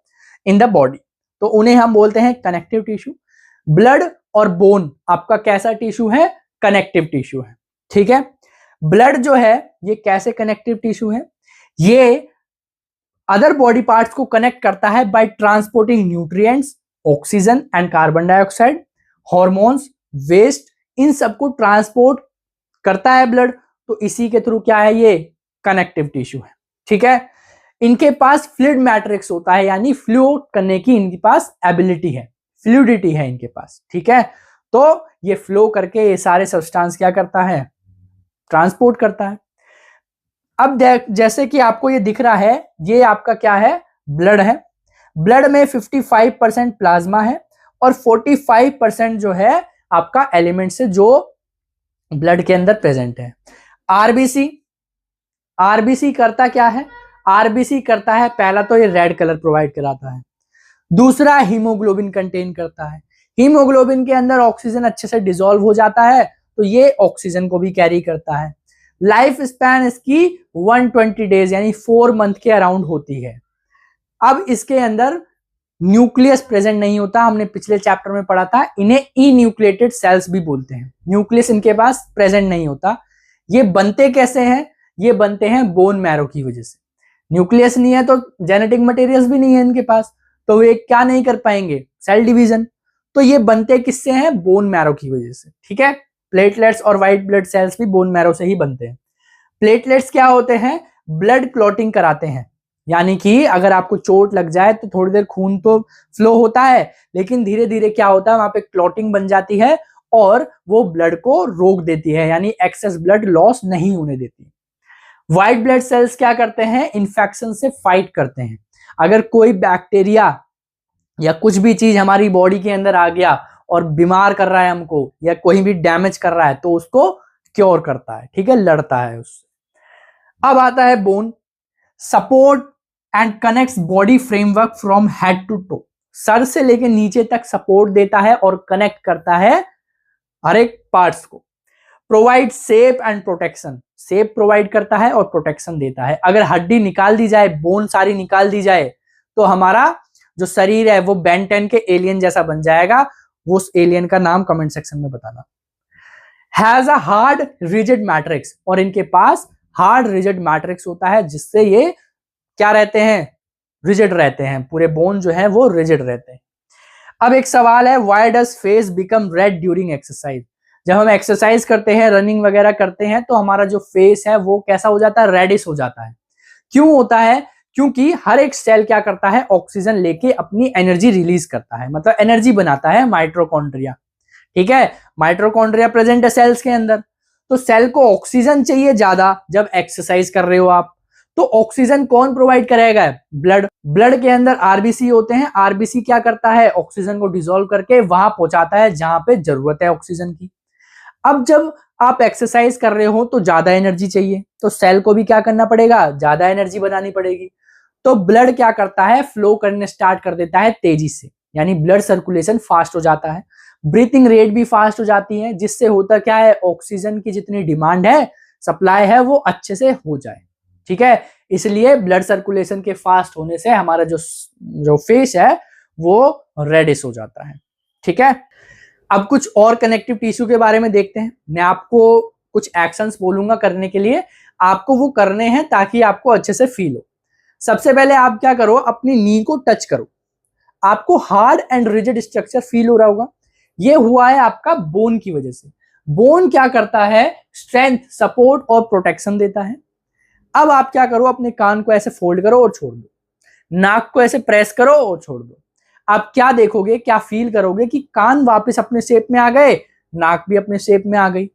इन द बॉडी, तो उन्हें हम बोलते हैं कनेक्टिव टिश्यू। ब्लड और बोन आपका कैसा टिश्यू है, कनेक्टिव टिश्यू है। ठीक है, ब्लड जो है ये कैसे कनेक्टिव टिश्यू है, ये अदर बॉडी पार्ट्स को कनेक्ट करता है by transporting nutrients, oxygen and carbon dioxide, hormones, waste, इन सबको ट्रांसपोर्ट करता है ब्लड। तो इसी के थ्रू क्या है, ये कनेक्टिव टिश्यू है। ठीक है, इनके पास फ्लूइड मैट्रिक्स होता है, यानी फ्लो करने की इनके पास एबिलिटी है, फ्लूइडिटी है इनके पास। ठीक है, तो ये फ्लो करके ये सारे सब्सटेंस क्या करता है, ट्रांसपोर्ट करता है। अब जैसे कि आपको ये दिख रहा है, ये आपका क्या है, ब्लड है। ब्लड में 55% प्लाज्मा है और 45% जो है आपका एलिमेंट्स है जो ब्लड के अंदर प्रेजेंट है। आरबीसी, आरबीसी करता क्या है? आरबीसी करता है, पहला तो ये रेड कलर प्रोवाइड कराता है, दूसरा हीमोग्लोबिन कंटेन करता है। हीमोग्लोबिन के अंदर ऑक्सीजन अच्छे से डिसॉल्व हो जाता है तो ये ऑक्सीजन को भी कैरी करता है। लाइफ स्पैन इसकी 120 डेज यानी 4 मंथ के अराउंड होती है। अब इसके अंदर न्यूक्लियस प्रेजेंट नहीं होता, हमने पिछले चैप्टर में पढ़ा था, इन्हें इन्यूक्लिएटेड सेल्स भी बोलते हैं। न्यूक्लियस इनके पास प्रेजेंट नहीं होता। ये बनते कैसे हैं? ये बनते हैं बोन मैरो की वजह से। न्यूक्लियस नहीं है तो जेनेटिक मटेरियल्स भी नहीं है इनके पास, तो वे क्या नहीं कर पाएंगे? Cell division. तो ये बनते किससे हैं? बोन मैरो की वजह से। ठीक है, प्लेटलेट्स और व्हाइट ब्लड सेल्स भी बोन मैरो से ही बनते हैं। प्लेटलेट्स क्या होते हैं? ब्लड क्लॉटिंग कराते हैं, यानी कि अगर आपको चोट लग जाए तो थोड़ी देर खून तो फ्लो होता है, लेकिन धीरे धीरे क्या होता है, वहां पे क्लॉटिंग बन जाती है और वो ब्लड को रोक देती है, यानी एक्सेस ब्लड लॉस नहीं होने देती। व्हाइट ब्लड सेल्स क्या करते हैं? इन्फेक्शन से फाइट करते हैं। अगर कोई बैक्टीरिया या कुछ भी चीज हमारी बॉडी के अंदर आ गया और बीमार कर रहा है हमको या कोई भी डैमेज कर रहा है तो उसको क्योर करता है, ठीक है, लड़ता है उससे। अब आता है bone, support and connects body framework from head to toe. सर से लेकर नीचे तक सपोर्ट देता है और कनेक्ट करता है हर एक पार्ट्स को। Provide safe and protection, safe provide करता है और प्रोटेक्शन देता है। अगर हड्डी निकाल दी जाए, बोन सारी निकाल दी जाए, तो हमारा जो शरीर है वो बेन 10 के एलियन जैसा बन जाएगा। वो उस एलियन का नाम कमेंट सेक्शन में बताना। Has a hard rigid matrix, और इनके पास हार्ड रिजिड मैट्रिक्स होता है जिससे ये क्या रहते हैं? रिजिड रहते हैं, पूरे बोन जो है वो रिजिड रहते हैं। अब एक सवाल है, why does face become red during exercise? जब हम एक्सरसाइज करते हैं, रनिंग वगैरह करते हैं, तो हमारा जो फेस है वो कैसा हो जाता है? रेडिश हो जाता है। क्यों होता है? क्योंकि हर एक सेल क्या करता है? ऑक्सीजन लेके अपनी एनर्जी रिलीज करता है, मतलब एनर्जी बनाता है, माइटोकॉन्ड्रिया। ठीक है, माइटोकॉन्ड्रिया प्रेजेंट है सेल्स के अंदर। तो सेल को ऑक्सीजन चाहिए ज्यादा जब एक्सरसाइज कर रहे हो आप, तो ऑक्सीजन कौन प्रोवाइड करेगा? ब्लड। ब्लड के अंदर आरबीसी होते हैं, आरबीसी क्या करता है? ऑक्सीजन को डिसॉल्व करके वहां पहुंचाता है जहां पे जरूरत है ऑक्सीजन की। अब जब आप एक्सरसाइज कर रहे हो तो ज्यादा एनर्जी चाहिए, तो सेल को भी क्या करना पड़ेगा? ज्यादा एनर्जी बनानी पड़ेगी। तो ब्लड क्या करता है? फ्लो करने स्टार्ट कर देता है तेजी से, यानी ब्लड सर्कुलेशन फास्ट हो जाता है, ब्रीथिंग रेट भी फास्ट हो जाती है, जिससे होता क्या है? ऑक्सीजन की जितनी डिमांड है, सप्लाई है, वो अच्छे से हो जाए। ठीक है, इसलिए ब्लड सर्कुलेशन के फास्ट होने से हमारा जो फेस है वो रेडिश हो जाता है। ठीक है, अब कुछ और कनेक्टिव टिश्यू के बारे में देखते हैं। मैं आपको कुछ एक्शंस बोलूंगा करने के लिए, आपको वो करने हैं ताकि आपको अच्छे से फील हो। सबसे पहले आप क्या करो? अपनी नी को टच करो। आपको hard and rigid structure feel हो रहा होगा, ये हुआ है आपका बोन की वजह से। बोन क्या करता है? स्ट्रेंथ, सपोर्ट और प्रोटेक्शन देता है। अब आप क्या करो? अपने कान को ऐसे फोल्ड करो और छोड़ दो, नाक को ऐसे प्रेस करो और छोड़ दो। आप क्या देखोगे, क्या फील करोगे कि कान वापस अपने शेप में आ गए, नाक भी अपने शेप में आ गई।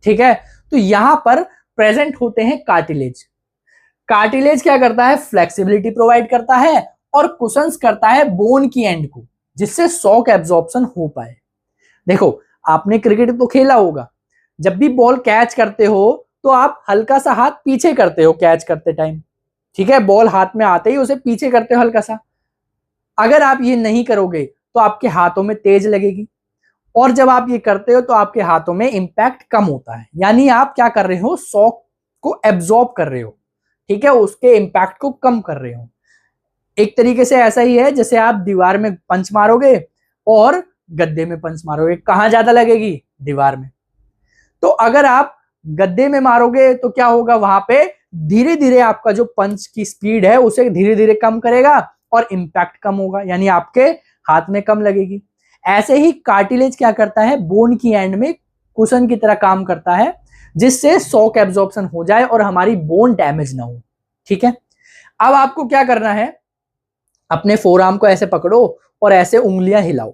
ठीक है, तो यहां पर प्रेजेंट होते हैं कार्टिलेज। कार्टिलेज क्या करता है? फ्लेक्सिबिलिटी प्रोवाइड करता है और कुशंस करता है बोन की एंड को, जिससे शॉक एब्जॉर्प्शन हो पाए। देखो, आपने क्रिकेट तो खेला होगा, जब भी बॉल कैच करते हो तो आप हल्का सा हाथ पीछे करते हो कैच करते टाइम। ठीक है, बॉल हाथ में आते ही उसे पीछे करते हो हल्का सा। अगर आप ये नहीं करोगे तो आपके हाथों में तेज लगेगी, और जब आप ये करते हो तो आपके हाथों में इंपैक्ट कम होता है, यानी आप क्या कर रहे हो? शॉक को एब्जॉर्ब कर रहे हो। ठीक है, उसके इंपैक्ट को कम कर रहे हो। एक तरीके से ऐसा ही है जैसे आप दीवार में पंच मारोगे और गद्दे में पंच मारोगे, कहां ज्यादा लगेगी? दीवार में। तो अगर आप गद्दे में मारोगे तो क्या होगा? वहां पे धीरे धीरे आपका जो पंच की स्पीड है उसे धीरे धीरे कम करेगा और इंपैक्ट कम होगा, यानी आपके हाथ में कम लगेगी। ऐसे ही कार्टिलेज क्या करता है? बोन की एंड में कुशन की तरह काम करता है, जिससे शॉक एब्जॉर्प्शन हो जाए और हमारी बोन डैमेज ना हो। ठीक है, अब आपको क्या करना है? अपने फोरआर्म को ऐसे पकड़ो और ऐसे उंगलियां हिलाओ।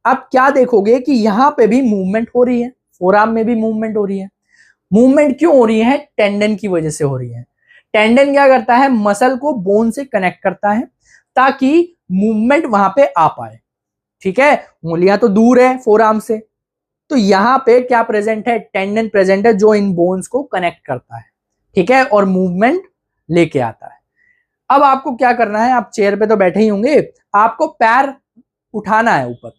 आप क्या देखोगे कि यहां पे भी मूवमेंट हो रही है, फोरआर्म में भी मूवमेंट हो रही है। मूवमेंट क्यों हो रही है? टेंडन की वजह से हो रही है। टेंडन क्या करता है? मसल को बोन से कनेक्ट करता है ताकि मूवमेंट वहां पे आ पाए। ठीक है, उंगलियां तो दूर है फोर आर्म से, तो यहां पे क्या प्रेजेंट है, टेंडन प्रेजेंट है जो इन बोन्स को कनेक्ट करता है। ठीक है, और मूवमेंट लेके आता है। अब आपको क्या करना है, आप चेयर पे तो बैठे ही होंगे, आपको पैर उठाना है ऊपर।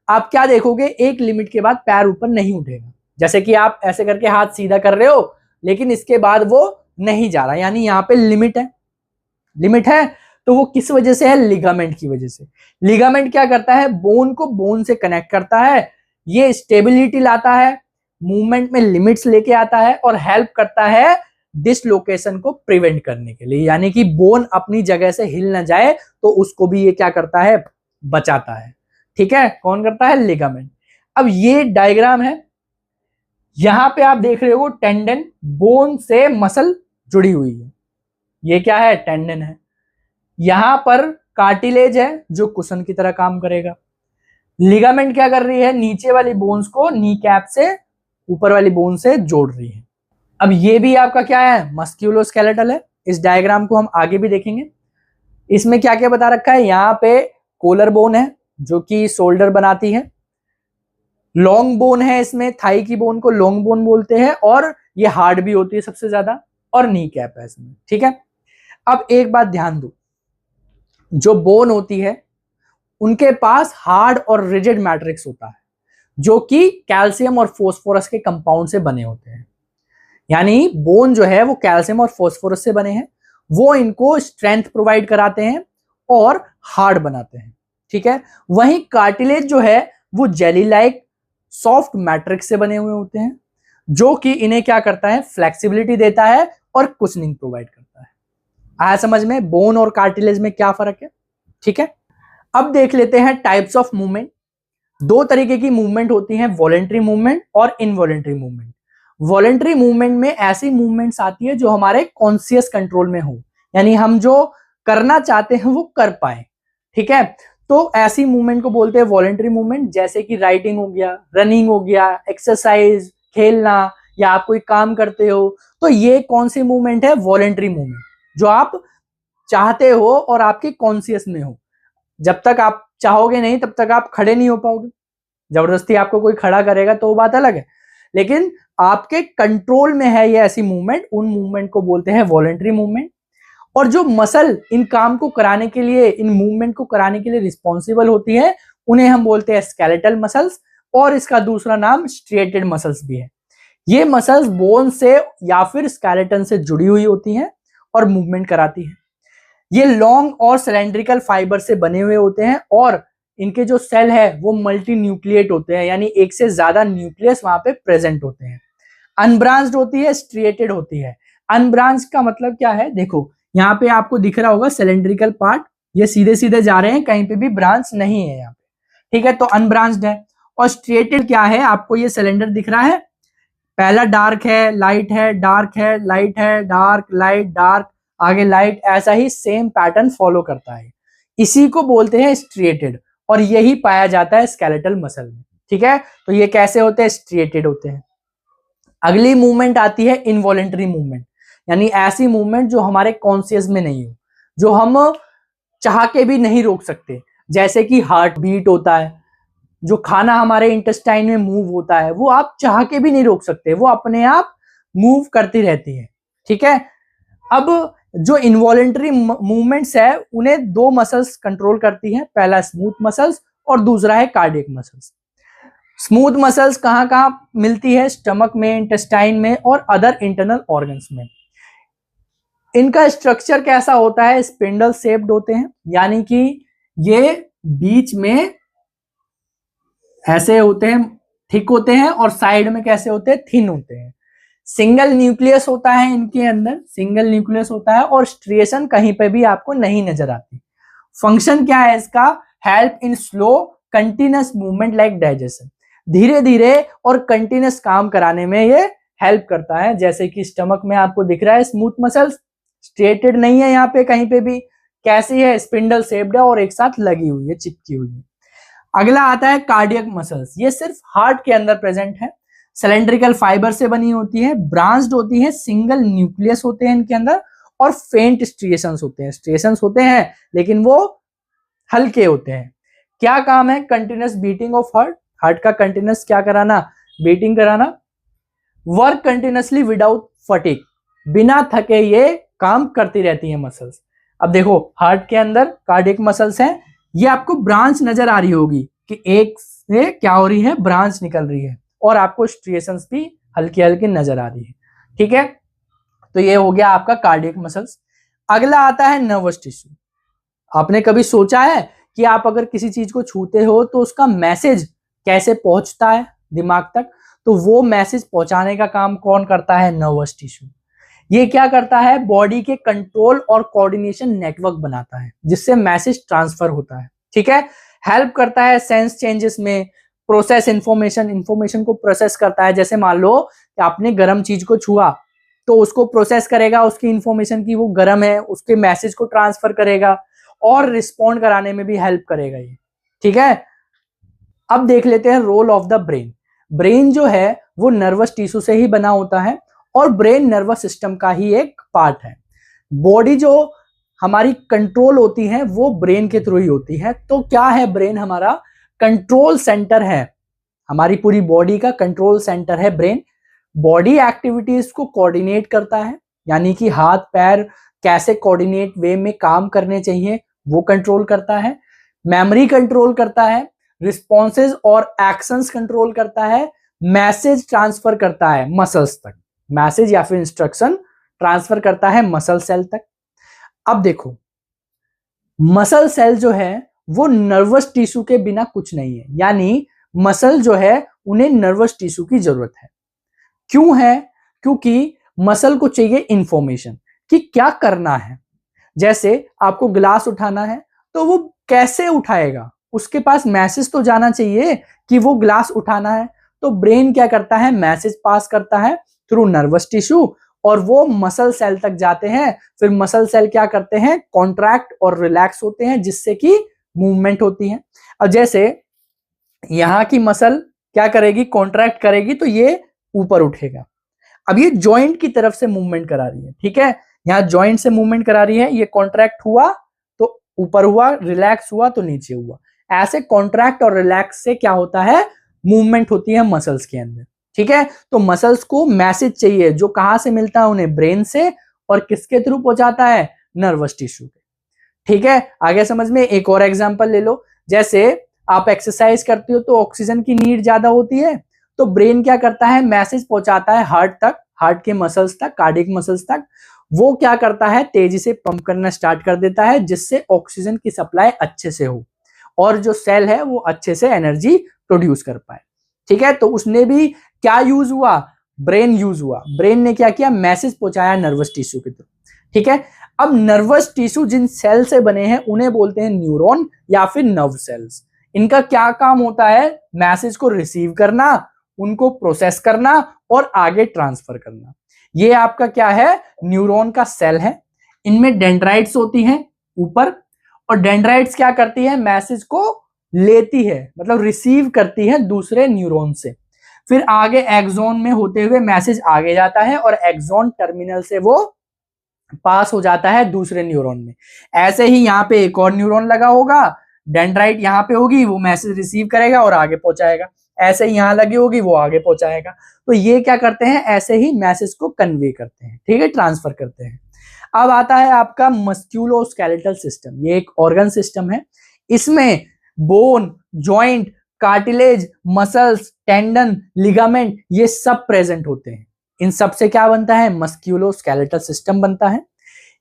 आप क्या देखोगे, एक लिमिट के बाद पैर ऊपर नहीं उठेगा। जैसे कि आप ऐसे करके हाथ सीधा कर रहे हो, लेकिन इसके बाद वो नहीं जा रहा, यानी यहाँ पे लिमिट है। लिमिट है तो वो किस वजह से है, लिगामेंट की वजह से। लिगामेंट क्या करता है, बोन को बोन से कनेक्ट करता है, ये स्टेबिलिटी लाता है, मूवमेंट में लिमिट्स लेके आता है और हेल्प करता है डिसलोकेशन को प्रिवेंट करने के लिए, यानी कि बोन अपनी जगह से हिल ना जाए, तो उसको भी ये क्या करता है, बचाता है। ठीक है, कौन करता है, लिगामेंट। अब ये डायग्राम है, यहां पे आप देख रहे हो टेंडन बोन से मसल जुड़ी हुई है, ये क्या है, टेंडन है। यहां पर कार्टिलेज है जो कुशन की तरह काम करेगा। लिगामेंट क्या कर रही है, नीचे वाली बोन्स को नी कैप से ऊपर वाली बोन से जोड़ रही है। अब ये भी आपका क्या है, मस्क्यूलोस्केलेटल है। इस डायग्राम को हम आगे भी देखेंगे। इसमें क्या क्या बता रखा है, यहाँ पे कोलर बोन है जो कि शोल्डर बनाती है, लॉन्ग बोन है, इसमें थाई की बोन को लॉन्ग बोन बोलते हैं, और ये हार्ड भी होती है सबसे ज्यादा, और नी कैप है इसमें। ठीक है, अब एक बात ध्यान दो, जो बोन होती है उनके पास हार्ड और रिजिड मैट्रिक्स होता है जो कि कैल्शियम और फोस्फोरस के कंपाउंड से बने होते हैं। यानी बोन जो है वो कैल्शियम और फोस्फोरस से बने हैं, वो इनको स्ट्रेंथ प्रोवाइड कराते हैं और हार्ड बनाते हैं। ठीक है, वहीं कार्टिलेज जो है वो जेली लाइक सॉफ्ट मैट्रिक्स से बने हुए होते हैं, जो कि इन्हें क्या करता है, फ्लेक्सिबिलिटी देता है और कुशनिंग प्रोवाइड करता है। आया समझ में बोन और कार्टिलेज में क्या फर्क है। ठीक है, अब देख लेते हैं टाइप्स ऑफ मूवमेंट। दो तरीके की मूवमेंट होती हैं, वॉलेंट्री मूवमेंट और इनवॉलेंट्री मूवमेंट। वॉलेंट्री मूवमेंट में ऐसी मूवमेंट्स आती है जो हमारे कॉन्शियस कंट्रोल में हो, यानी हम जो करना चाहते हैं वो कर पाए। ठीक है, तो ऐसी मूवमेंट को बोलते हैं वॉलेंट्री मूवमेंट, जैसे कि राइटिंग हो गया, रनिंग हो गया, एक्सरसाइज, खेलना, या आप कोई काम करते हो, तो ये कौन सी मूवमेंट है, वॉलेंट्री मूवमेंट, जो आप चाहते हो और आपके कॉन्शियस में हो। जब तक आप चाहोगे नहीं तब तक आप खड़े नहीं हो पाओगे, जबरदस्ती आपको कोई खड़ा करेगा तो बात अलग है, लेकिन आपके कंट्रोल में है ये ऐसी मूवमेंट, उन मूवमेंट को बोलते हैं वॉलेंट्री मूवमेंट। और जो मसल इन काम को कराने के लिए, इन मूवमेंट को कराने के लिए रिस्पॉन्सिबल होती है, उन्हें हम बोलते हैं स्केलेटल मसल्स, और इसका दूसरा नाम स्ट्रिएटेड मसल्स भी है। ये मसल्स बोन से या फिर स्केलेटन से जुड़ी हुई होती हैं और मूवमेंट कराती है। ये लॉन्ग और सिलेंड्रिकल फाइबर से बने हुए होते हैं, और इनके जो सेल है वो मल्टी न्यूक्लिएट होते हैं, यानी एक से ज्यादा न्यूक्लियस वहां पे प्रेजेंट होते हैं। अनब्रांच्ड होती है, स्ट्रिएटेड होती है। अनब्रांच का मतलब क्या है, देखो यहाँ पे आपको दिख रहा होगा सिलेंड्रिकल पार्ट, ये सीधे सीधे जा रहे हैं, कहीं पे भी ब्रांच नहीं है यहाँ पे। ठीक है, तो अनब्रांच्ड है। और स्ट्रिएटेड क्या है, आपको ये सिलेंडर दिख रहा है, पहला डार्क है, लाइट है, डार्क है, लाइट है, डार्क, लाइट, डार्क, आगे लाइट, ऐसा ही सेम पैटर्न फॉलो करता है। इसी को बोलते हैं स्ट्रिएटेड, और यही पाया जाता है स्केलेटल मसल में। ठीक है, तो ये कैसे होते हैं, स्ट्रिएटेड होते हैं। अगली मूवमेंट आती है इनवॉलेंटरी मूवमेंट, यानी ऐसी मूवमेंट जो हमारे कॉन्शियस में नहीं हो, जो हम चाह के भी नहीं रोक सकते। जैसे कि हार्ट बीट होता है, जो खाना हमारे इंटेस्टाइन में मूव होता है, वो आप चाह के भी नहीं रोक सकते, वो अपने आप मूव करती रहती है। ठीक है, अब जो इनवॉलेंटरी मूवमेंट्स है उन्हें दो मसल्स कंट्रोल करती हैं, पहला स्मूथ मसल्स और दूसरा है कार्डियक मसल्स। स्मूथ मसल्स कहां कहां मिलती है, स्टमक में, इंटेस्टाइन में और अदर इंटरनल ऑर्गन्स में। इनका स्ट्रक्चर कैसा होता है, स्पिंडल शेप्ड होते हैं, यानी कि ये बीच में ऐसे होते हैं, थिक होते हैं, और साइड में कैसे होते हैं, थिन होते हैं। सिंगल न्यूक्लियस होता है इनके अंदर, सिंगल न्यूक्लियस होता है, और स्ट्रिएशन कहीं पे भी आपको नहीं नजर आती। फंक्शन क्या है इसका, help in slow continuous movement like digestion, धीरे धीरे और कंटिन्यूअस काम कराने में ये हेल्प करता है। जैसे कि स्टमक में आपको दिख रहा है स्मूथ मसल्स, स्ट्रेटेड नहीं है यहाँ पे कहीं पे भी, कैसी है, स्पिंडल शेप्ड है और एक साथ लगी हुई है, चिपकी हुई है। अगला आता है कार्डियक मसल्स, ये सिर्फ हार्ट के अंदर प्रेजेंट है, सिलेंड्रिकल फाइबर से बनी होती है, ब्रांच्ड होती है, सिंगल न्यूक्लियस होते हैं इनके अंदर, और फेंट स्ट्रिएशंस होते हैं। स्ट्रिएशंस होते हैं लेकिन वो हल्के होते हैं। क्या काम है? Continuous beating of heart, heart का कंटिन्यूस क्या कराना? बीटिंग कराना। वर्क कंटिन्यूसली विदाउट फटीग, बिना थके ये काम करती रहती है मसल्स। अब देखो हार्ट के अंदर कार्डियक मसल्स हैं, ये आपको ब्रांच नजर आ रही होगी कि एक से क्या हो रही है, ब्रांच निकल रही है, और आपको स्ट्रिएशंस भी हल्की हल्की नजर आ रही है। ठीक है, तो ये हो गया आपका कार्डियक मसल्स। अगला आता है नर्वस टिश्यू। आपने कभी सोचा है कि आप अगर किसी चीज को छूते हो तो उसका मैसेज कैसे पहुंचता है दिमाग तक? तो वो मैसेज पहुंचाने का काम कौन करता है? Nervous tissue. ये क्या करता है? बॉडी के कंट्रोल और कोऑर्डिनेशन नेटवर्क बनाता है, जिससे मैसेज ट्रांसफर होता है। ठीक है, हेल्प करता है सेंस चेंजेस में, प्रोसेस इंफॉर्मेशन को प्रोसेस करता है। जैसे मान लो कि आपने गर्म चीज को छुआ, तो उसको प्रोसेस करेगा, उसकी इंफॉर्मेशन की वो गर्म है, उसके मैसेज को ट्रांसफर करेगा और रिस्पॉन्ड कराने में भी हेल्प करेगा ये। ठीक है, अब देख लेते हैं role of the brain. Brain जो है वो नर्वस टिश्यू से ही बना होता है, और ब्रेन नर्वस सिस्टम का ही एक पार्ट है। बॉडी जो हमारी कंट्रोल होती है वो ब्रेन के थ्रू ही होती है। तो क्या है? ब्रेन हमारा कंट्रोल सेंटर है, हमारी पूरी बॉडी का कंट्रोल सेंटर है ब्रेन। बॉडी एक्टिविटीज को कोऑर्डिनेट करता है, यानी कि हाथ पैर कैसे कोऑर्डिनेट वे में काम करने चाहिए वो कंट्रोल करता है। मेमोरी कंट्रोल करता है, रिस्पॉन्सेज और एक्शंस कंट्रोल करता है, मैसेज ट्रांसफर करता है मसल्स तक, मैसेज या फिर इंस्ट्रक्शन ट्रांसफर करता है मसल सेल तक। अब देखो मसल सेल जो है वो नर्वस टिश्यू के बिना कुछ नहीं है, यानी मसल जो है उन्हें नर्वस टिश्यू की जरूरत है। क्यों है? क्योंकि मसल को चाहिए इंफॉर्मेशन कि क्या करना है। जैसे आपको गिलास उठाना है तो वो कैसे उठाएगा? उसके पास मैसेज तो जाना चाहिए कि वो ग्लास उठाना है। तो ब्रेन क्या करता है? मैसेज पास करता है थ्रू नर्वस टिश्यू, और वो मसल सेल तक जाते हैं। फिर मसल सेल क्या करते हैं? कॉन्ट्रैक्ट और रिलैक्स होते हैं, जिससे कि मूवमेंट होती है। अब जैसे यहां की मसल क्या करेगी? कॉन्ट्रैक्ट करेगी तो ये ऊपर उठेगा। अब ये जॉइंट की तरफ से मूवमेंट करा रही है। ठीक है, यहां जॉइंट से मूवमेंट करा रही है, ये कॉन्ट्रैक्ट हुआ तो ऊपर हुआ, रिलैक्स हुआ तो नीचे हुआ। ऐसे कॉन्ट्रैक्ट और रिलैक्स से क्या होता है? मूवमेंट होती है मसल्स के अंदर। ठीक है, तो मसल्स को मैसेज चाहिए, जो कहां से मिलता है उन्हें? ब्रेन से, और किसके थ्रू पहुंचाता है? नर्वस टिश्यू के। ठीक है, आगे समझ में एक और एग्जांपल ले लो। जैसे आप एक्सरसाइज करते हो तो ऑक्सीजन की नीड ज्यादा होती है, तो ब्रेन क्या करता है? मैसेज पहुंचाता है हार्ट तक, हार्ट के मसल्स तक, कार्डियक मसल्स तक। वो क्या करता है? तेजी से पंप करना स्टार्ट कर देता है, जिससे ऑक्सीजन की सप्लाई अच्छे से हो और जो सेल है वो अच्छे से एनर्जी प्रोड्यूस कर पाए। ठीक है, तो उसने भी क्या यूज हुआ? ब्रेन यूज हुआ। ब्रेन ने क्या किया? मैसेज पहुंचाया नर्वस टिश्यू के थ्रू। ठीक है, अब नर्वस टिश्यू जिन सेल से बने हैं उन्हें बोलते हैं न्यूरॉन या फिर नर्व सेल्स। इनका क्या काम होता है? मैसेज को रिसीव करना, उनको प्रोसेस करना और आगे ट्रांसफर करना। ये आपका क्या है? न्यूरॉन का सेल है। इनमें डेंड्राइट्स होती हैं ऊपर, और डेंड्राइट्स क्या करती है? मैसेज को लेती है, मतलब रिसीव करती है दूसरे न्यूरॉन से। फिर आगे एक्सॉन में होते हुए मैसेज आगे जाता है, और एक्सॉन टर्मिनल से वो पास हो जाता है दूसरे न्यूरॉन में। ऐसे ही यहाँ पे एक और न्यूरॉन लगा होगा, डेंड्राइट यहाँ पे होगी, वो मैसेज रिसीव करेगा और आगे पहुंचाएगा। ऐसे ही यहाँ लगी होगी, वो आगे पहुंचाएगा। तो ये क्या करते हैं? ऐसे ही मैसेज को कन्वे करते हैं। ठीक है, ट्रांसफर करते हैं। अब आता है आपका मस्क्यूलोस्केलेटल सिस्टम। ये एक ऑर्गन सिस्टम है। इसमें bone, joint, cartilage, muscles, tendon, ligament ये सब प्रेजेंट होते हैं। इन सब से क्या बनता है? मस्क्यूलोस्केलेटल सिस्टम बनता है।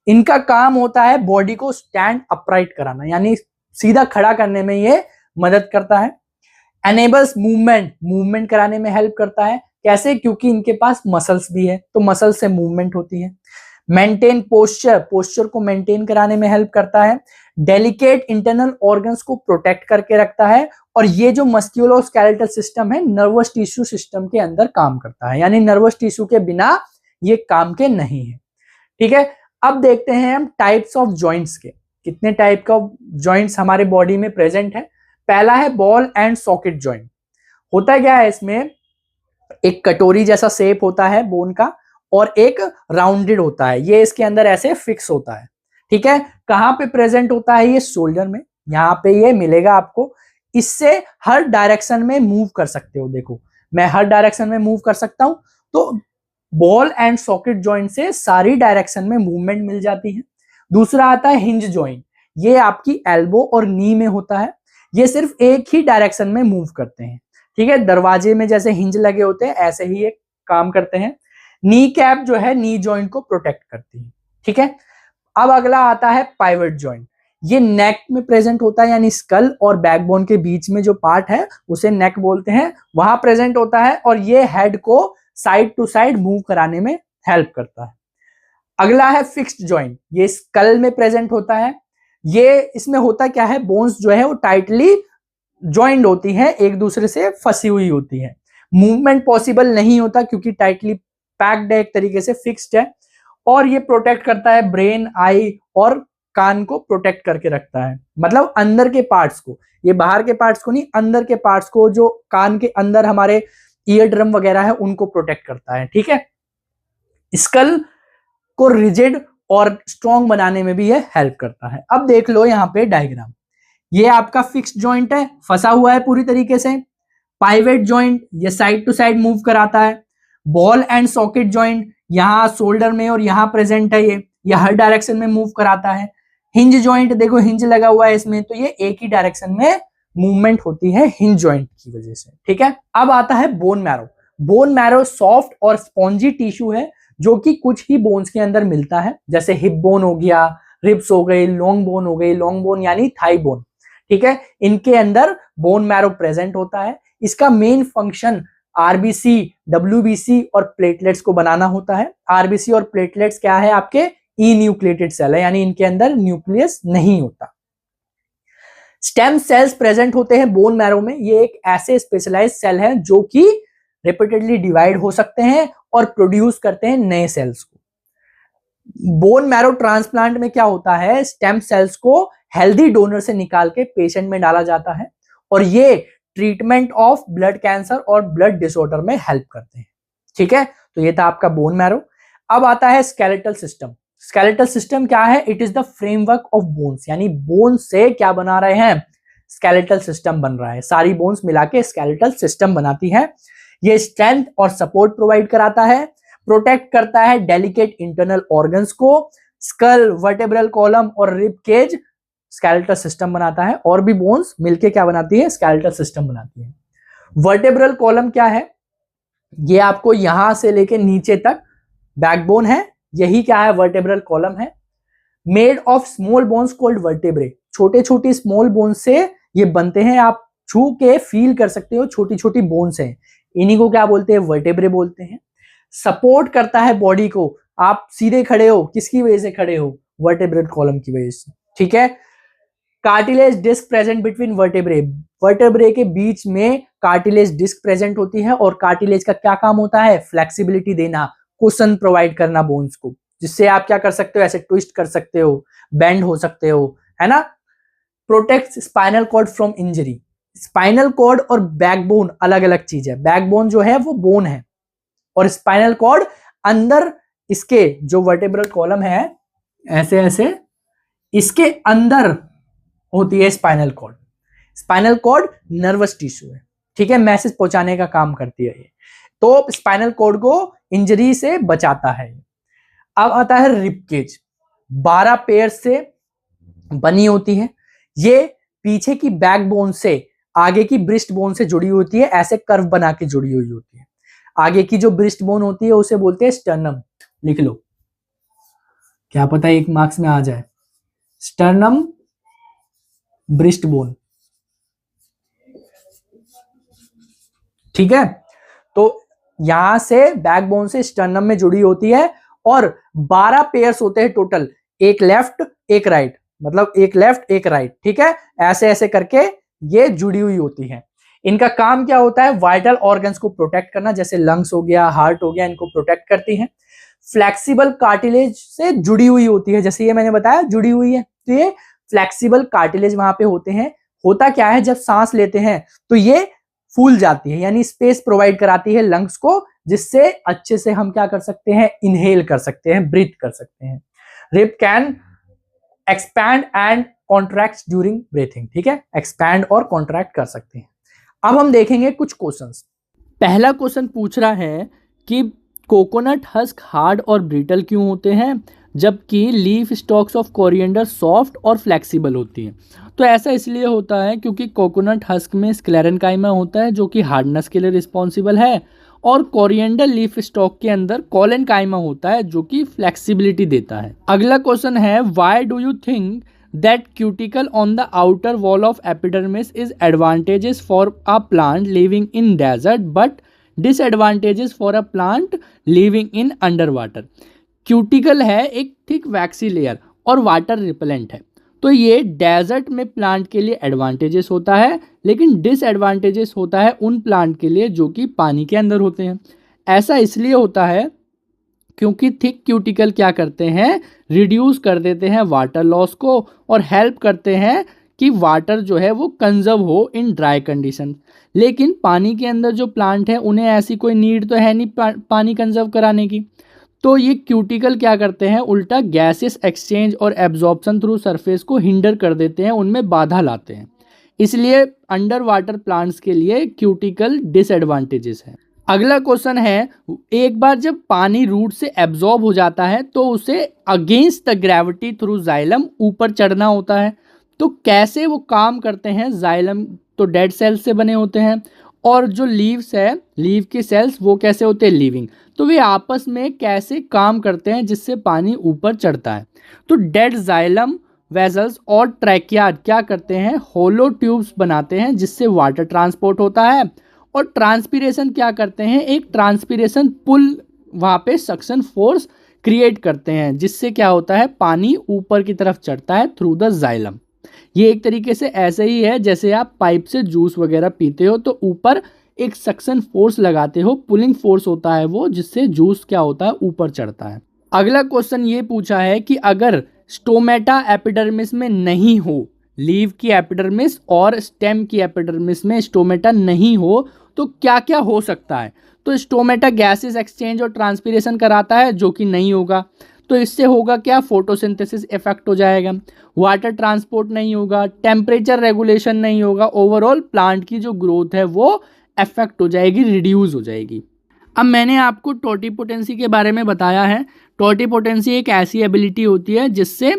इनका काम होता है बॉडी को स्टैंड अपराइट कराना, यानी सीधा खड़ा करने में ये मदद करता है। एनेबल्स मूवमेंट, मूवमेंट कराने में हेल्प करता है। कैसे? क्योंकि इनके पास मसल्स भी है, तो मसल से मूवमेंट होती है। मेंटेन पोस्चर, पोस्चर को मेंटेन कराने में हेल्प करता है। डेलिकेट इंटरनल ऑर्गन्स को प्रोटेक्ट करके रखता है। और ये जो मस्क्यूलोस्केलेटल सिस्टम है नर्वस टिश्यू सिस्टम के अंदर काम करता है, यानी नर्वस टिश्यू के बिना ये काम के नहीं है। ठीक है, अब देखते हैं हम टाइप्स ऑफ जॉइंट्स के। कितने टाइप का जॉइंट्स हमारे बॉडी में प्रेजेंट है? पहला है बॉल एंड सॉकेट जॉइंट। होता क्या है इसमें? एक कटोरी जैसा शेप होता है बोन का, और एक राउंडेड होता है, ये इसके अंदर ऐसे फिक्स होता है। ठीक है, कहां पे प्रेजेंट होता है? ये शोल्डर में, यहाँ पे ये मिलेगा आपको। इससे हर डायरेक्शन में मूव कर सकते हो। देखो मैं हर डायरेक्शन में मूव कर सकता हूं, तो बॉल एंड सॉकेट जॉइंट से सारी डायरेक्शन में मूवमेंट मिल जाती है। दूसरा आता है हिंज जॉइंट, ये आपकी एल्बो और नी में होता है। ये सिर्फ एक ही डायरेक्शन में मूव करते हैं, ठीक है। दरवाजे में जैसे हिंज लगे होते हैं ऐसे ही एक काम करते हैं। नी कैप जो है नी जॉइंट को प्रोटेक्ट करती है, ठीक है। अब अगला आता है पाइवट जॉइंट। ये नेक में प्रेजेंट होता है, यानी स्कल और बैकबोन के बीच में जो पार्ट है उसे नेक बोलते हैं, वहां प्रेजेंट होता है और ये हेड को साइड टू साइड मूव कराने में हेल्प करता है। अगला है फिक्स्ड जॉइंट, ये स्कल में प्रेजेंट होता है। ये इसमें होता क्या है, बोन्स जो है वो टाइटली ज्वाइंट होती है, एक दूसरे से फंसी हुई होती है। मूवमेंट पॉसिबल नहीं होता क्योंकि टाइटली पैक्ड है, एक तरीके से फिक्स्ड है। और ये प्रोटेक्ट करता है ब्रेन, आई और कान को प्रोटेक्ट करके रखता है, मतलब अंदर के पार्ट्स को, ये बाहर के पार्ट्स को नहीं, अंदर के पार्ट्स को, जो कान के अंदर हमारे ईयर ड्रम वगैरह है उनको प्रोटेक्ट करता है, ठीक है। स्कल को रिजिड और स्ट्रॉन्ग बनाने में भी ये हेल्प करता है। अब देख लो यहाँ पे डायग्राम, ये आपका फिक्स्ड जॉइंट है, फंसा हुआ है पूरी तरीके से। पाइवेट जॉइंट ये साइड टू साइड मूव कराता है। बॉल एंड सॉकेट जॉइंट यहाँ शोल्डर में और यहाँ प्रेजेंट है, ये हर डायरेक्शन में मूव कराता है। हिंज जॉइंट देखो हिंज लगा हुआ है इसमें, तो ये एक ही डायरेक्शन में मूवमेंट होती है हिंज जॉइंट की वजह से, ठीक है। अब आता है bone marrow. Bone marrow soft और स्पॉन्जी टिश्यू है जो कि कुछ ही बोन्स के अंदर मिलता है, जैसे हिप बोन हो गया, रिब्स हो गई, लॉन्ग बोन हो गई, लॉन्ग बोन यानी थाई बोन, ठीक है। इनके अंदर बोन मैरो प्रेजेंट होता है। इसका मेन फंक्शन आरबीसी, डब्ल्यूबीसी और प्लेटलेट्स को बनाना होता है। आरबीसी और प्लेटलेट्स क्या है, आपके ई न्यूक्लिएटेड सेल है, यानी इनके अंदर न्यूक्लियस नहीं होता। स्टेम सेल्स प्रेजेंट होते हैं बोन मैरो में। ये एक ऐसे स्पेशलाइज्ड सेल है जो कि रिपीटेडली डिवाइड हो सकते हैं और प्रोड्यूस करते हैं नए सेल्स को। बोन मैरो ट्रांसप्लांट में क्या होता है, स्टेम सेल्स को हेल्दी डोनर से निकाल के पेशेंट में डाला जाता है और ये ट्रीटमेंट ऑफ ब्लड कैंसर और ब्लड डिसऑर्डर में हेल्प करते हैं, ठीक है। तो ये था आपका बोन मैरो। अब आता है स्केलेटल सिस्टम। स्केलेटल सिस्टम क्या है, it is the framework of bones, यानी बोन्स से क्या बना रहे हैं, स्केलेटल सिस्टम बन रहा है। सारी बोन्स मिला के स्केलेटल सिस्टम बनाती है। ये स्ट्रेंथ और सपोर्ट प्रोवाइड कराता है, प्रोटेक्ट करता है डेलिकेट इंटरनल ऑर्गन्स को। स्कल, वर्टेब्रल कॉलम और रिब केज स्केलेटल सिस्टम बनाता है, और भी बोन्स मिलके क्या बनाती है, स्केलेटल सिस्टम बनाती है। वर्टेब्रल कॉलम क्या है, ये आपको यहां से लेके नीचे तक बैकबोन है, यही क्या है, वर्टेब्रल कॉलम है। Made of small bones called vertebrae, छोटे छोटे स्मॉल बोन्स से ये बनते हैं। आप छू के फील कर सकते हो, छोटी छोटी बोन्स हैं, इन्हीं को क्या बोलते हैं, वर्टेब्रे बोलते हैं। सपोर्ट करता है बॉडी को, आप सीधे खड़े हो, किसकी वजह से खड़े हो, वर्टेब्रल कॉलम की वजह से, ठीक है। Cartilage disc present between vertebrae, vertebrae के बीच में कार्टिलेज डिस्क प्रेजेंट होती है, और कार्टिलेज का क्या काम होता है, फ्लेक्सिबिलिटी देना, कुशन प्रोवाइड करना बोन्स को, जिससे आप क्या कर सकते हो, ऐसे ट्विस्ट कर सकते हो, बेंड हो सकते हो, है ना। Protect spinal cord from injury. Spinal cord और बैकबोन अलग अलग चीज है। बैकबोन जो है वो बोन है, और स्पाइनल कॉर्ड अंदर इसके जो वर्टेब्रल कॉलम है ऐसे ऐसे इसके अंदर होती है spinal cord. Spinal cord nervous tissue है, ठीक है, मैसेज पहुंचाने का काम करती है ये, तो स्पाइनल कॉर्ड को इंजरी से बचाता है। अब आता है रिब केज, 12 पेयर से बनी होती है। ये पीछे की बैकबोन से आगे की ब्रिस्ट बोन से जुड़ी होती है, ऐसे कर्व बना के जुड़ी हुई होती है। आगे की जो ब्रिस्ट बोन होती है उसे बोलते हैं स्टर्नम, लिख लो, क्या पता एक मार्क्स में आ जाए, स्टर्नम ब्रिस्ट बोन, ठीक है। तो यहां से बैकबोन से स्टर्नम में जुड़ी होती है, और 12 पेयर्स होते हैं टोटल, एक लेफ्ट एक राइट, मतलब एक लेफ्ट एक राइट, ठीक है, ऐसे ऐसे करके ये जुड़ी हुई होती है। इनका काम क्या होता है, वाइटल ऑर्गन्स को प्रोटेक्ट करना, जैसे लंग्स हो गया, हार्ट हो गया, इनको प्रोटेक्ट करती है। फ्लेक्सिबल कार्टिलेज से जुड़ी हुई होती है, जैसे ये मैंने बताया जुड़ी हुई है, तो ये फ्लेक्सिबल कार्टिलेज वहां पे होते हैं। होता क्या है, जब सांस लेते हैं तो ये फूल जाती है, यानी स्पेस प्रोवाइड कराती है लंग्स को, जिससे अच्छे से हम क्या कर सकते हैं, इनहेल कर सकते हैं, ब्रीथ कर सकते हैं। Rib can expand and contracts during breathing, ठीक है, एक्सपैंड और कॉन्ट्रैक्ट कर सकते हैं। अब हम देखेंगे कुछ क्वेश्चंस। पहला क्वेश्चन पूछ रहा है कि कोकोनट हस्क हार्ड और ब्रिटल क्यों होते हैं जबकि leaf stocks of coriander soft और फ्लेक्सिबल होती हैं। तो ऐसा इसलिए होता है क्योंकि कोकोनट हस्क में स्क्लेरेनकाइमा होता है जो कि हार्डनेस के लिए रिस्पॉन्सिबल है, और कोरिएंडर लीफ स्टॉक के अंदर कोलेनकाइमा होता है जो कि फ्लेक्सिबिलिटी देता है। अगला क्वेश्चन है, why do you think that cuticle on the outer wall of epidermis is advantageous for a plant living in desert but disadvantageous for a plant living in underwater। Cuticle है एक thick waxy layer और water repellent है, तो ये desert में plant के लिए advantages होता है लेकिन डिसएडवांटेजेस होता है उन प्लांट के लिए जो कि पानी के अंदर होते हैं। ऐसा इसलिए होता है क्योंकि थिक क्यूटिकल क्या करते हैं, रिड्यूस कर देते हैं वाटर लॉस को और हेल्प करते हैं कि वाटर जो है वो कंजर्व हो इन ड्राई कंडीशन। लेकिन पानी के अंदर जो प्लांट है उन्हें ऐसी कोई नीड तो है नहीं पानी कंजर्व कराने की, तो ये क्यूटिकल क्या करते हैं, उल्टा गैसेस एक्सचेंज और एब्जॉर्प्शन थ्रू सरफेस को हिंडर कर देते हैं, उनमें बाधा लाते हैं। इसलिए अंडर वाटर प्लांट्स के लिए क्यूटिकल डिसएडवांटेजेस है। अगला क्वेश्चन है, एक बार जब पानी रूट से एब्जॉर्ब हो जाता है तो उसे against the gravity through xylem ऊपर चढ़ना होता है। तो कैसे वो काम करते हैं, जाइलम तो डेड सेल्स से बने होते हैं और जो लीव्स है, लीव के सेल्स वो कैसे होते हैं, लिविंग। तो वे आपस में कैसे काम करते हैं जिससे पानी ऊपर चढ़ता है। तो डेड जाइलम वेजल्स और ट्रैकियाड क्या करते हैं, होलो ट्यूब्स बनाते हैं जिससे वाटर ट्रांसपोर्ट होता है, और ट्रांसपीरेशन क्या करते हैं, एक ट्रांसपीरेशन पुल वहाँ पे सक्शन फोर्स क्रिएट करते हैं जिससे क्या होता है, पानी ऊपर की तरफ चढ़ता है थ्रू द जाइलम। ये एक तरीके से ऐसे ही है जैसे आप पाइप से जूस वगैरह पीते हो तो ऊपर एक सक्शन फोर्स लगाते हो, पुलिंग फोर्स होता है वो, जिससे जूस क्या होता है, ऊपर चढ़ता है। अगला क्वेश्चन ये पूछा है कि अगर स्टोमेटा एपिडर्मिस में नहीं हो, लीव की एपिडर्मिस और स्टेम की एपिडर्मिस में स्टोमेटा नहीं हो तो क्या क्या हो सकता है। तो स्टोमेटा गैसेस एक्सचेंज और ट्रांसपीरेशन कराता है जो कि नहीं होगा, तो इससे होगा क्या, फोटोसिंथेसिस इफेक्ट हो जाएगा, वाटर ट्रांसपोर्ट नहीं होगा, टेम्परेचर रेगुलेशन नहीं होगा, ओवरऑल प्लांट की जो ग्रोथ है वो इफेक्ट हो जाएगी, रिड्यूस हो जाएगी। अब मैंने आपको टोटिपोटेंसी के बारे में बताया है। टोटिपोटेंसी एक ऐसी एबिलिटी होती है जिससे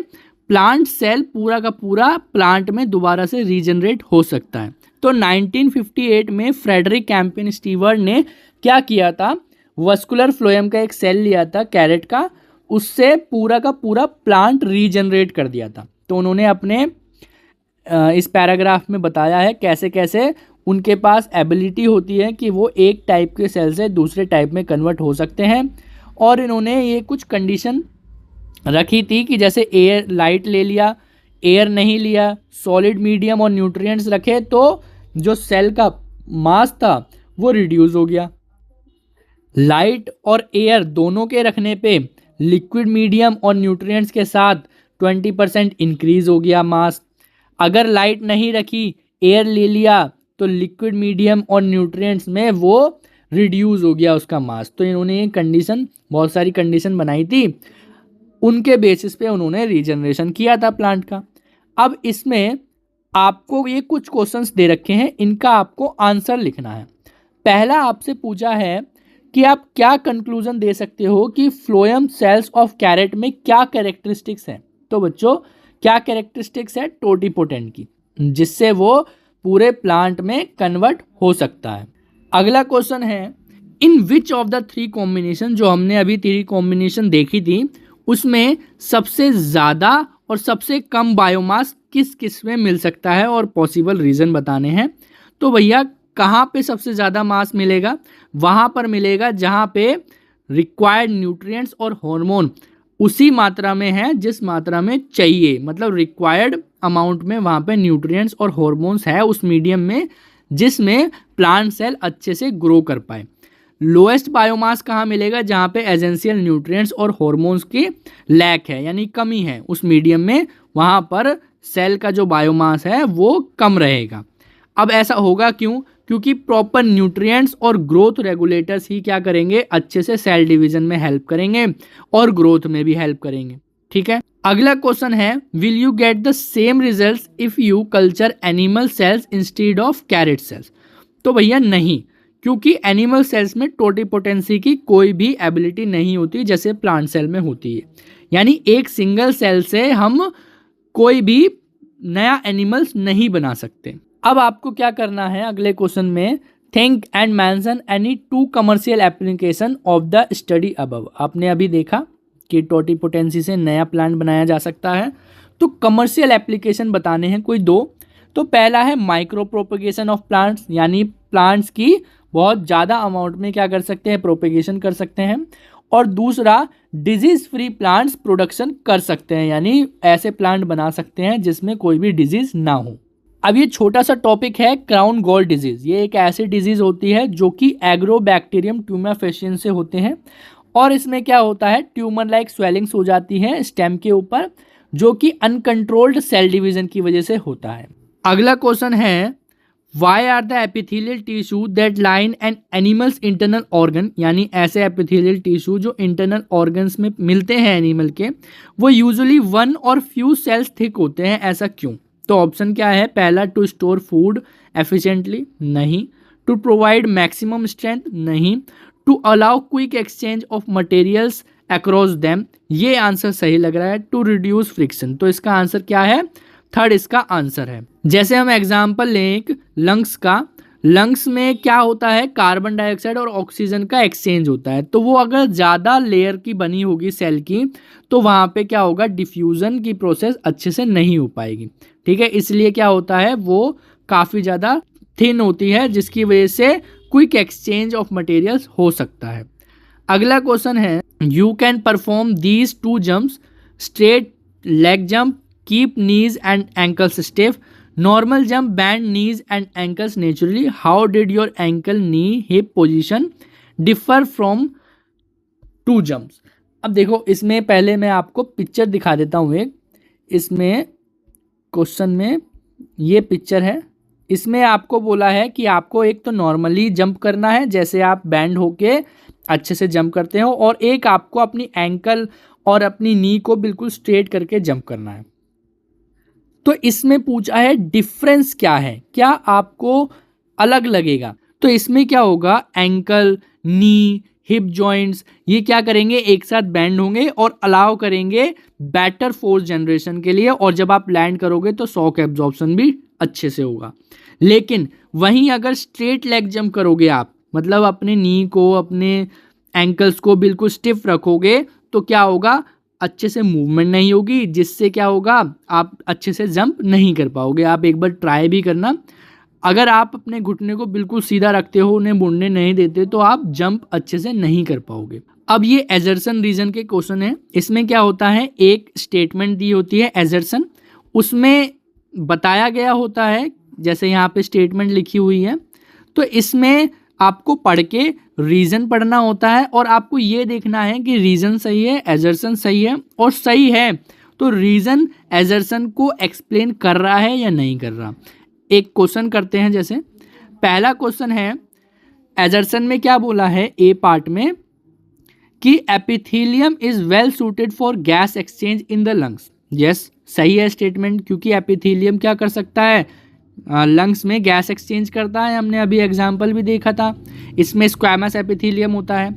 प्लांट सेल पूरा का पूरा प्लांट में दोबारा से रीजनरेट हो सकता है। तो 1958 में फ्रेडरिक कैंपिन स्टीवर्ट ने क्या किया था, वस्कुलर फ्लोएम का एक सेल लिया था कैरेट का, उससे पूरा का पूरा प्लांट रीजनरेट कर दिया था। तो उन्होंने अपने इस पैराग्राफ में बताया है कैसे कैसे उनके पास एबिलिटी होती है कि वो एक टाइप के सेल से दूसरे टाइप में कन्वर्ट हो सकते हैं। और इन्होंने ये कुछ कंडीशन रखी थी कि जैसे एयर, लाइट ले लिया, एयर नहीं लिया, सॉलिड, मीडियम और न्यूट्रिएंट्स रखे तो जो सेल का मास था वो रिड्यूस हो गया। लाइट और एयर दोनों के रखने पे लिक्विड, मीडियम और न्यूट्रिएंट्स के साथ 20% इंक्रीज हो गया मास। अगर लाइट नहीं रखी, एयर ले लिया तो लिक्विड, मीडियम और न्यूट्रिएंट्स में वो रिड्यूस हो गया उसका मास। तो इन्होंने ये कंडीशन, बहुत सारी कंडीशन बनाई थी, उनके बेसिस पे उन्होंने रीजनरेशन किया था प्लांट का। अब इसमें आपको ये कुछ क्वेश्चंस दे रखे हैं, इनका आपको आंसर लिखना है। पहला आपसे पूछा है कि आप क्या कंक्लूजन दे सकते हो कि फ्लोएम सेल्स ऑफ कैरेट में क्या कैरेक्टरिस्टिक्स हैं। तो बच्चों क्या कैरेक्टरिस्टिक्स है टोटिपोटेंट की, जिससे वो पूरे प्लांट में कन्वर्ट हो सकता है। अगला क्वेश्चन है, in which of the three combination, जो हमने अभी थ्री कॉम्बिनेशन देखी थी उसमें सबसे ज़्यादा और सबसे कम बायोमास किस किस में मिल सकता है और पॉसिबल रीज़न बताने हैं। तो भैया कहाँ पे सबसे ज़्यादा मास मिलेगा, वहाँ पर मिलेगा जहाँ पे रिक्वायर्ड न्यूट्रिएंट्स और हार्मोन उसी मात्रा में है जिस मात्रा में चाहिए, मतलब रिक्वायर्ड अमाउंट में वहाँ पे न्यूट्रिएंट्स और हार्मोन्स है उस मीडियम में जिसमें प्लांट सेल अच्छे से ग्रो कर पाए। लोएस्ट बायोमास कहाँ मिलेगा, जहाँ पे एसेंशियल न्यूट्रिएंट्स और हार्मोन्स की लैक है यानी कमी है उस मीडियम में, वहाँ पर सेल का जो बायोमास है वो कम रहेगा। अब ऐसा होगा क्यों, क्योंकि प्रॉपर न्यूट्रिएंट्स और ग्रोथ रेगुलेटर्स ही क्या करेंगे, अच्छे से सेल डिवीजन में हेल्प करेंगे और ग्रोथ में भी हेल्प करेंगे। ठीक है। अगला क्वेश्चन है, will you get the same results if you culture animal cells instead of carrot cells? तो भैया नहीं, क्योंकि एनिमल सेल्स में टोटिपोटेंसी की कोई भी एबिलिटी नहीं होती जैसे प्लांट सेल में होती है। यानी एक सिंगल सेल से हम कोई भी नया एनिमल्स नहीं बना सकते। अब आपको क्या करना है अगले क्वेश्चन में, think and mention any 2 commercial application of the study above. आपने अभी देखा कि टोटिपोटेंसी से नया प्लांट बनाया जा सकता है, तो कमर्शियल एप्लीकेशन बताने हैं कोई 2। तो पहला है माइक्रो प्रोपेगेशन ऑफ प्लांट्स, यानी प्लांट्स की बहुत ज़्यादा अमाउंट में क्या कर सकते हैं, प्रोपेगेशन कर सकते हैं। और दूसरा डिजीज फ्री प्लांट्स प्रोडक्शन कर सकते हैं, यानी ऐसे प्लांट बना सकते हैं जिसमें कोई भी डिजीज ना हो। अब ये छोटा सा टॉपिक है क्राउन गॉल डिजीज। ये एक ऐसी डिजीज होती है जो कि एग्रोबैक्टीरियम ट्यूमेफेशियन से होते हैं, और इसमें क्या होता है, ट्यूमर लाइक स्वेलिंग्स हो जाती है स्टेम के ऊपर, जो कि अनकंट्रोल्ड सेल डिवीजन की वजह से होता है। अगला क्वेश्चन है, why are the epithelial tissue that line an animal's internal organ, यानी ऐसे एपिथेलियल टिश्यू जो इंटरनल ऑर्गन्स में मिलते हैं एनिमल के, वो यूजुअली 1 और फ्यू सेल्स थिक होते हैं, ऐसा क्यों? तो ऑप्शन क्या है, पहला टू स्टोर फूड एफिशिएंटली, नहीं। टू प्रोवाइड मैक्सिमम स्ट्रेंथ, नहीं। To allow quick exchange of materials across them, ये आंसर सही लग रहा है। टू रिड्यूस फ्रिक्शन, तो इसका आंसर क्या है, थर्ड इसका आंसर है। जैसे हम एग्जांपल लें एक लंग्स का, लंग्स में क्या होता है, कार्बन डाइऑक्साइड और ऑक्सीजन का एक्सचेंज होता है, तो वो अगर ज़्यादा लेयर की बनी होगी सेल की, तो वहाँ पे क्या होगा, डिफ्यूज़न की प्रोसेस अच्छे से नहीं हो पाएगी, ठीक है। इसलिए क्या होता है, वो काफ़ी ज़्यादा थिन होती है, जिसकी वजह से क्विक एक्सचेंज ऑफ मटेरियल्स हो सकता है। अगला क्वेश्चन है, you can perform these 2 jumps, straight leg jump, keep knees and ankles stiff, normal jump, band knees and ankles naturally, how did your ankle knee hip position differ from 2 jumps? अब देखो, इसमें पहले मैं आपको picture दिखा देता हूँ एक। इसमें क्वेश्चन में ये पिक्चर है, इसमें आपको बोला है कि आपको एक तो नॉर्मली जंप करना है, जैसे आप बैंड होके अच्छे से जंप करते हो, और एक आपको अपनी एंकल और अपनी नी को बिल्कुल स्ट्रेट करके जंप करना है। तो इसमें पूछा है डिफरेंस क्या है, क्या आपको अलग लगेगा? तो इसमें क्या होगा, एंकल, नी, हिप जॉइंट्स, ये क्या करेंगे, एक साथ बैंड होंगे और अलाउ करेंगे बेटर फोर्स जनरेशन के लिए, और जब आप लैंड करोगे तो शॉक एब्जॉर्प्शन भी अच्छे से होगा। लेकिन वहीं अगर स्ट्रेट लेग जंप करोगे आप, मतलब अपने नी को, अपने एंकल्स को बिल्कुल स्टिफ रखोगे, तो क्या होगा, अच्छे से मूवमेंट नहीं होगी, जिससे क्या होगा, आप अच्छे से जंप नहीं कर पाओगे। आप एक बार ट्राई भी करना, अगर आप अपने घुटने को बिल्कुल सीधा रखते हो, उन्हें मुड़ने नहीं देते, तो आप जंप अच्छे से नहीं कर पाओगे। अब ये एजर्सन रीजन के क्वेश्चन है। इसमें क्या होता है, एक स्टेटमेंट दी होती है एजर्सन, उसमें बताया गया होता है, जैसे यहाँ पे स्टेटमेंट लिखी हुई है, तो इसमें आपको पढ़ के रीजन पढ़ना होता है, और आपको ये देखना है कि रीजन सही है, एजर्सन सही है, और सही है तो रीजन एजर्सन को एक्सप्लेन कर रहा है या नहीं कर रहा। एक क्वेश्चन करते हैं, जैसे पहला क्वेश्चन है, एजर्सन में क्या बोला है ए पार्ट में, कि epithelium is well suited for gas exchange in the lungs. Yes, सही है स्टेटमेंट, क्योंकि एपिथेलियम क्या कर सकता है, लंग्स में गैस एक्सचेंज करता है। हमने अभी एग्जाम्पल भी देखा था, इसमें स्क्वैमस एपिथेलियम होता है।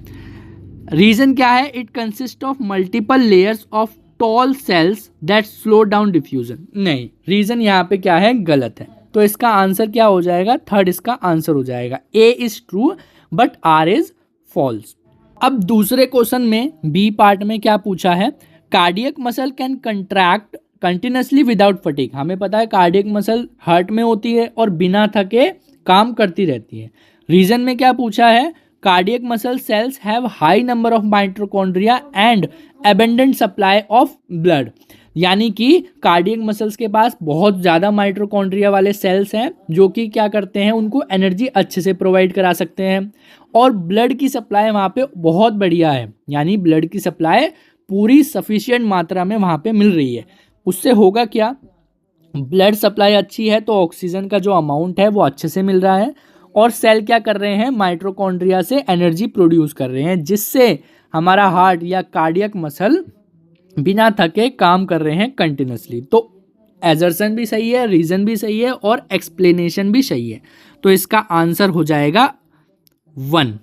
रीजन क्या है, it consist of multiple layers of tall cells that slow down diffusion. नहीं, रीजन यहाँ पे क्या है, गलत है। तो इसका आंसर क्या हो जाएगा, थर्ड इसका आंसर हो जाएगा। A is true but R is false. अब दूसरे क्वेश्चन में बी पार्ट में क्या पूछा है, cardiac muscle can contract continuously without fatigue. हमें पता है कार्डियक मसल हार्ट में होती है और बिना थके काम करती रहती है। रीजन में क्या पूछा है, cardiac muscle cells have high number of mitochondria and abundant supply of blood. यानी कि कार्डियक मसल्स के पास बहुत ज़्यादा माइटोकॉन्ड्रिया वाले सेल्स हैं, जो कि क्या करते हैं, उनको एनर्जी अच्छे से प्रोवाइड करा सकते हैं, और ब्लड की सप्लाई वहाँ पे बहुत बढ़िया है, यानी ब्लड की सप्लाई पूरी सफिशिएंट मात्रा में वहाँ पे मिल रही है। उससे होगा क्या, ब्लड सप्लाई अच्छी है तो ऑक्सीजन का जो अमाउंट है वो अच्छे से मिल रहा है, और सेल क्या कर रहे हैं, माइटोकॉन्ड्रिया से एनर्जी प्रोड्यूस कर रहे हैं, जिससे हमारा हार्ट या कार्डियक मसल बिना थके काम कर रहे हैं कंटिन्यूसली। तो एजर्सन भी सही है, रीजन भी सही है और एक्सप्लेनेशन भी सही है। तो इसका आंसर हो जाएगा 1।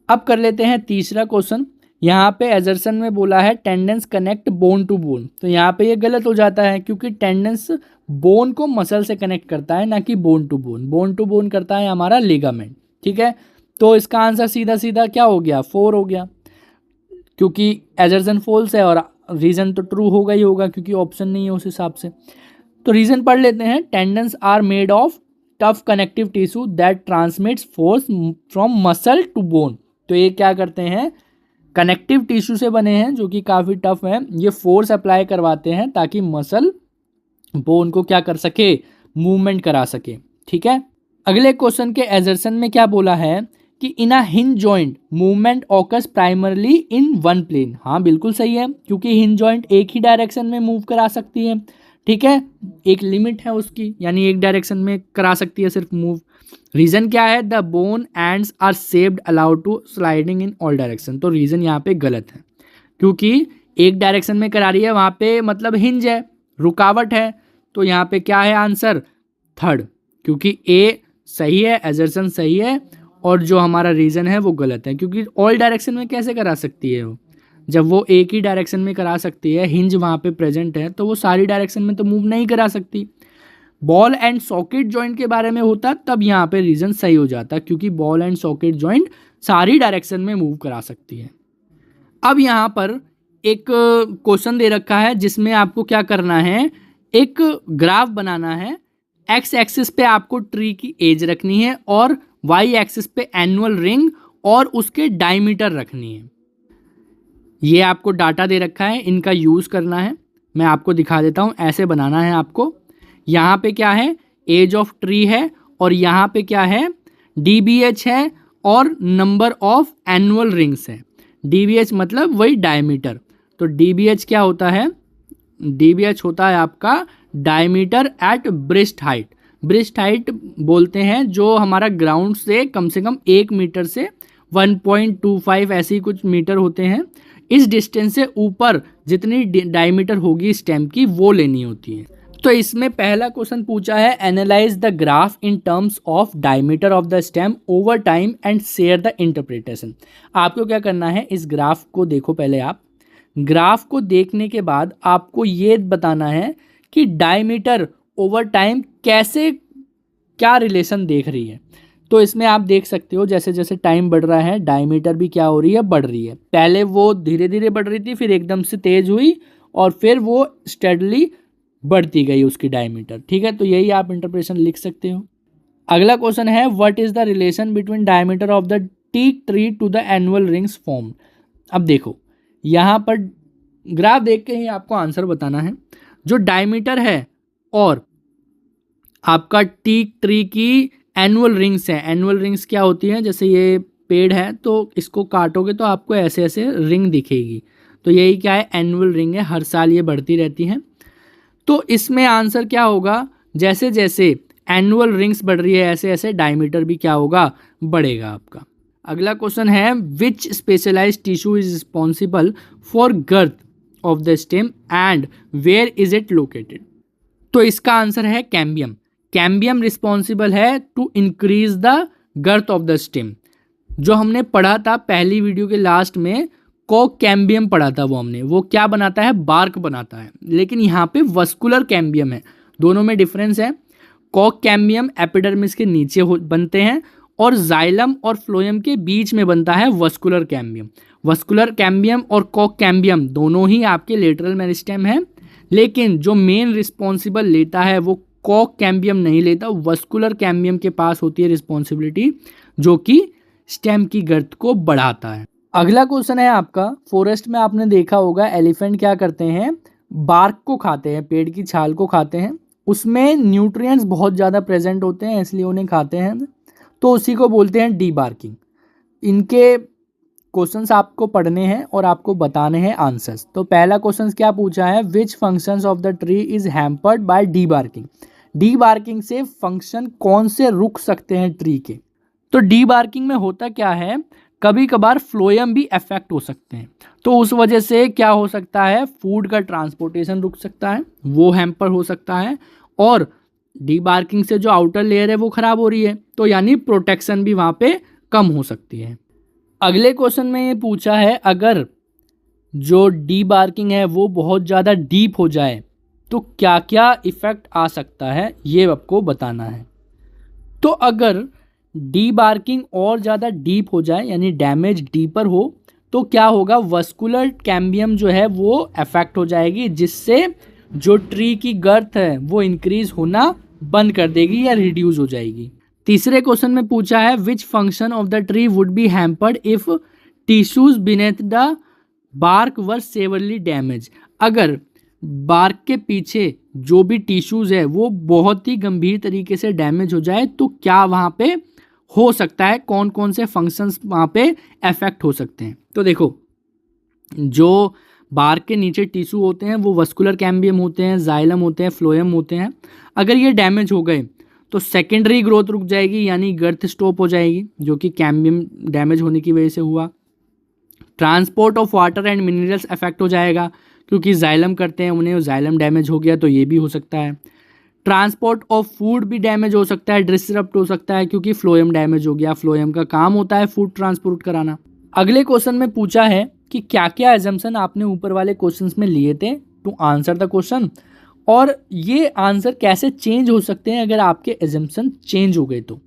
अब कर लेते हैं तीसरा क्वेश्चन। यहाँ पे एजर्सन में बोला है tendons connect bone to bone. तो यहाँ पे ये गलत हो जाता है क्योंकि टेंडेंस बोन को मसल से कनेक्ट करता है, ना कि bone to bone. Bone to bone करता है हमारा लिगामेंट, ठीक है। तो इसका आंसर सीधा सीधा क्या हो गया, 4 हो गया, क्योंकि एजर्सन फॉल्स है और रीजन तो ट्रू होगा ही होगा क्योंकि ऑप्शन नहीं है उस हिसाब से। तो रीजन पढ़ लेते हैं। Tendons are made of tough connective tissue that transmits force from muscle to bone. तो ये क्या करते हैं, कनेक्टिव टिश्यू से बने हैं जो कि काफ़ी टफ है। ये फोर्स अप्लाई करवाते हैं ताकि मसल बोन को क्या कर सके, मूवमेंट करा सके, ठीक है। अगले क्वेश्चन के एजर्सन में क्या बोला है कि in a hinge joint movement occurs primarily in one plane. हाँ बिल्कुल सही है, क्योंकि हिंज जॉइंट एक ही डायरेक्शन में मूव करा सकती है, ठीक है। एक लिमिट है उसकी, यानी एक डायरेक्शन में करा सकती है सिर्फ मूव। रीजन क्या है, the bone ends are shaped allowed to sliding in all direction. तो रीजन यहाँ पे गलत है, क्योंकि एक डायरेक्शन में करा रही है, वहाँ पे मतलब हिंज है, रुकावट है। तो यहाँ पे क्या है आंसर, 3rd, क्योंकि ए सही है, एजर्सन सही है और जो हमारा रीजन है वो गलत है, क्योंकि ऑल डायरेक्शन में कैसे करा सकती है वो, जब वो एक ही डायरेक्शन में करा सकती है, हिंज वहाँ पे प्रेजेंट है, तो वो सारी डायरेक्शन में तो मूव नहीं करा सकती। बॉल एंड सॉकेट जॉइंट के बारे में होता तब यहाँ पे रीजन सही हो जाता, क्योंकि बॉल एंड सॉकेट जॉइंट सारी डायरेक्शन में मूव करा सकती है। अब यहाँ पर एक क्वेश्चन दे रखा है जिसमें आपको क्या करना है, एक ग्राफ बनाना है। एक्स एक्सिस पे आपको ट्री की एज रखनी है और वाई एक्सिस पे एनुअल रिंग और उसके डायमीटर रखनी है। ये आपको डाटा दे रखा है, इनका यूज़ करना है। मैं आपको दिखा देता हूँ, ऐसे बनाना है आपको। यहाँ पे क्या है, एज ऑफ ट्री है और यहाँ पे क्या है, DBH है और नंबर ऑफ एनुअल रिंग्स है। DBH मतलब वही डायमीटर। तो DBH क्या होता है, DBH होता है आपका diameter at breast height. Breast height बोलते हैं जो हमारा ग्राउंड से कम 1 मीटर से 1.25 ऐसे ही कुछ मीटर होते हैं। इस डिस्टेंस से ऊपर जितनी डायमीटर होगी स्टेम की वो लेनी होती है। तो इसमें पहला क्वेश्चन पूछा है, analyse the graph in terms of diameter of the stem over time and share the interpretation. आपको क्या करना है, इस ग्राफ को देखो पहले आप। ग्राफ को देखने के बाद आपको ये बताना है कि डायमीटर ओवर टाइम कैसे, क्या रिलेशन देख रही है। तो इसमें आप देख सकते हो जैसे जैसे टाइम बढ़ रहा है डायमीटर भी क्या हो रही है, बढ़ रही है। पहले वो धीरे धीरे बढ़ रही थी, फिर एकदम से तेज हुई और फिर वो स्टेडली बढ़ती गई उसकी डायमीटर, ठीक है। तो यही आप इंटरप्रिटेशन लिख सकते हो। अगला क्वेश्चन है, what is the relation between diameter of the teak tree to the annual rings form. अब देखो यहाँ पर ग्राफ देख के ही आपको आंसर बताना है। जो डायमीटर है और आपका टीक ट्री की एनुअल रिंग्स है, एनुअल रिंग्स क्या होती हैं, जैसे ये पेड़ है तो इसको काटोगे तो आपको ऐसे ऐसे रिंग दिखेगी, तो यही क्या है, एनुअल रिंग है, हर साल ये बढ़ती रहती हैं। तो इसमें आंसर क्या होगा, जैसे जैसे एनुअल रिंग्स बढ़ रही है ऐसे ऐसे डायमीटर भी क्या होगा, बढ़ेगा आपका। अगला क्वेश्चन है, which specialized tissue is responsible for girth of the stem and where is it located. तो इसका आंसर है कैम्बियम। कैम्बियम रिस्पॉन्सिबल है to increase the girth of the stem. जो हमने पढ़ा था पहली वीडियो के लास्ट में, कॉक कैम्बियम पढ़ा था, वो क्या बनाता है, बार्क बनाता है, लेकिन यहाँ पे वस्कुलर कैम्बियम है, दोनों में डिफरेंस है। कॉक कैम्बियम एपिडर्मिस के नीचे बनते हैं और जाइलम और फ्लोएम के बीच में बनता है वस्कुलर कैम्बियम। वस्कुलर कैम्बियम और कॉक कैम्बियम दोनों ही आपके लेटरल मेरिस्टेम है, लेकिन जो मेन रिस्पॉन्सिबल लेता है वो कॉक कैम्बियम नहीं लेता, वस्कुलर कैम्बियम के पास होती है रिस्पॉन्सिबिलिटी, जो कि स्टेम की गर्थ को बढ़ाता है। अगला क्वेश्चन है आपका, फॉरेस्ट में आपने देखा होगा एलिफेंट क्या करते हैं, बार्क को खाते हैं, पेड़ की छाल को खाते हैं, उसमें न्यूट्रिएंट्स बहुत ज़्यादा प्रेजेंट होते हैं इसलिए उन्हें खाते हैं, तो उसी को बोलते हैं डीबार्किंग। इनके क्वेश्चंस आपको पढ़ने हैं और आपको बताने हैं आंसर्स। तो पहला क्वेश्चन क्या पूछा है, which functions of the tree is hampered by debarking. Debarking से फंक्शन कौन से रुक सकते हैं ट्री के। तो डीबार्किंग में होता क्या है, कभी कभार फ्लोएम भी अफेक्ट हो सकते हैं। तो उस वजह से क्या हो सकता है, फूड का ट्रांसपोर्टेशन रुक सकता है, वो हैम्पर हो सकता है, और डीबार्किंग से जो आउटर लेयर है वो खराब हो रही है, तो यानी प्रोटेक्शन भी वहाँ पे कम हो सकती है। अगले क्वेश्चन में ये पूछा है, अगर जो डीबार्किंग है वो बहुत ज़्यादा डीप हो जाए तो क्या क्या इफ़ेक्ट आ सकता है, ये आपको बताना है। तो अगर डीबार्किंग और ज़्यादा डीप हो जाए यानी डैमेज डीपर हो तो क्या होगा, वस्कुलर कैम्बियम जो है वो अफेक्ट हो जाएगी, जिससे जो ट्री की गर्थ है वो इंक्रीज होना बंद कर देगी या रिड्यूस हो जाएगी। तीसरे क्वेश्चन में पूछा है, which function of the tree would be hampered if tissues beneath the bark were severely damage. अगर बार्क के पीछे जो भी टिश्यूज है वो बहुत ही गंभीर तरीके से डैमेज हो जाए तो क्या वहाँ पे हो सकता है, कौन कौन से फंक्शंस वहाँ पे अफेक्ट हो सकते हैं। तो देखो, जो बार्क के नीचे टिश्यू होते हैं वो वस्कुलर कैम्बियम होते हैं, जाइलम होते हैं, फ्लोएम होते हैं। अगर ये डैमेज हो गए तो सेकेंडरी ग्रोथ रुक जाएगी यानी गर्थ स्टॉप हो जाएगी, जो कि कैम्बियम डैमेज होने की वजह से हुआ। Transport of water and minerals affect हो जाएगा, क्योंकि जाइलम करते हैं उन्हें, जाइलम डैमेज हो गया तो ये भी हो सकता है। ट्रांसपोर्ट ऑफ फूड भी डैमेज हो सकता है, डिसरप्ट हो सकता है, क्योंकि फ्लोएम डैमेज हो गया। फ्लोएम का काम होता है फूड ट्रांसपोर्ट कराना। अगले क्वेश्चन में पूछा है कि क्या क्या एजम्पशन आपने ऊपर वाले क्वेश्चंस में लिए थे टू आंसर द क्वेश्चन, और ये आंसर कैसे चेंज हो सकते हैं अगर आपके एजम्पशन चेंज हो गए तो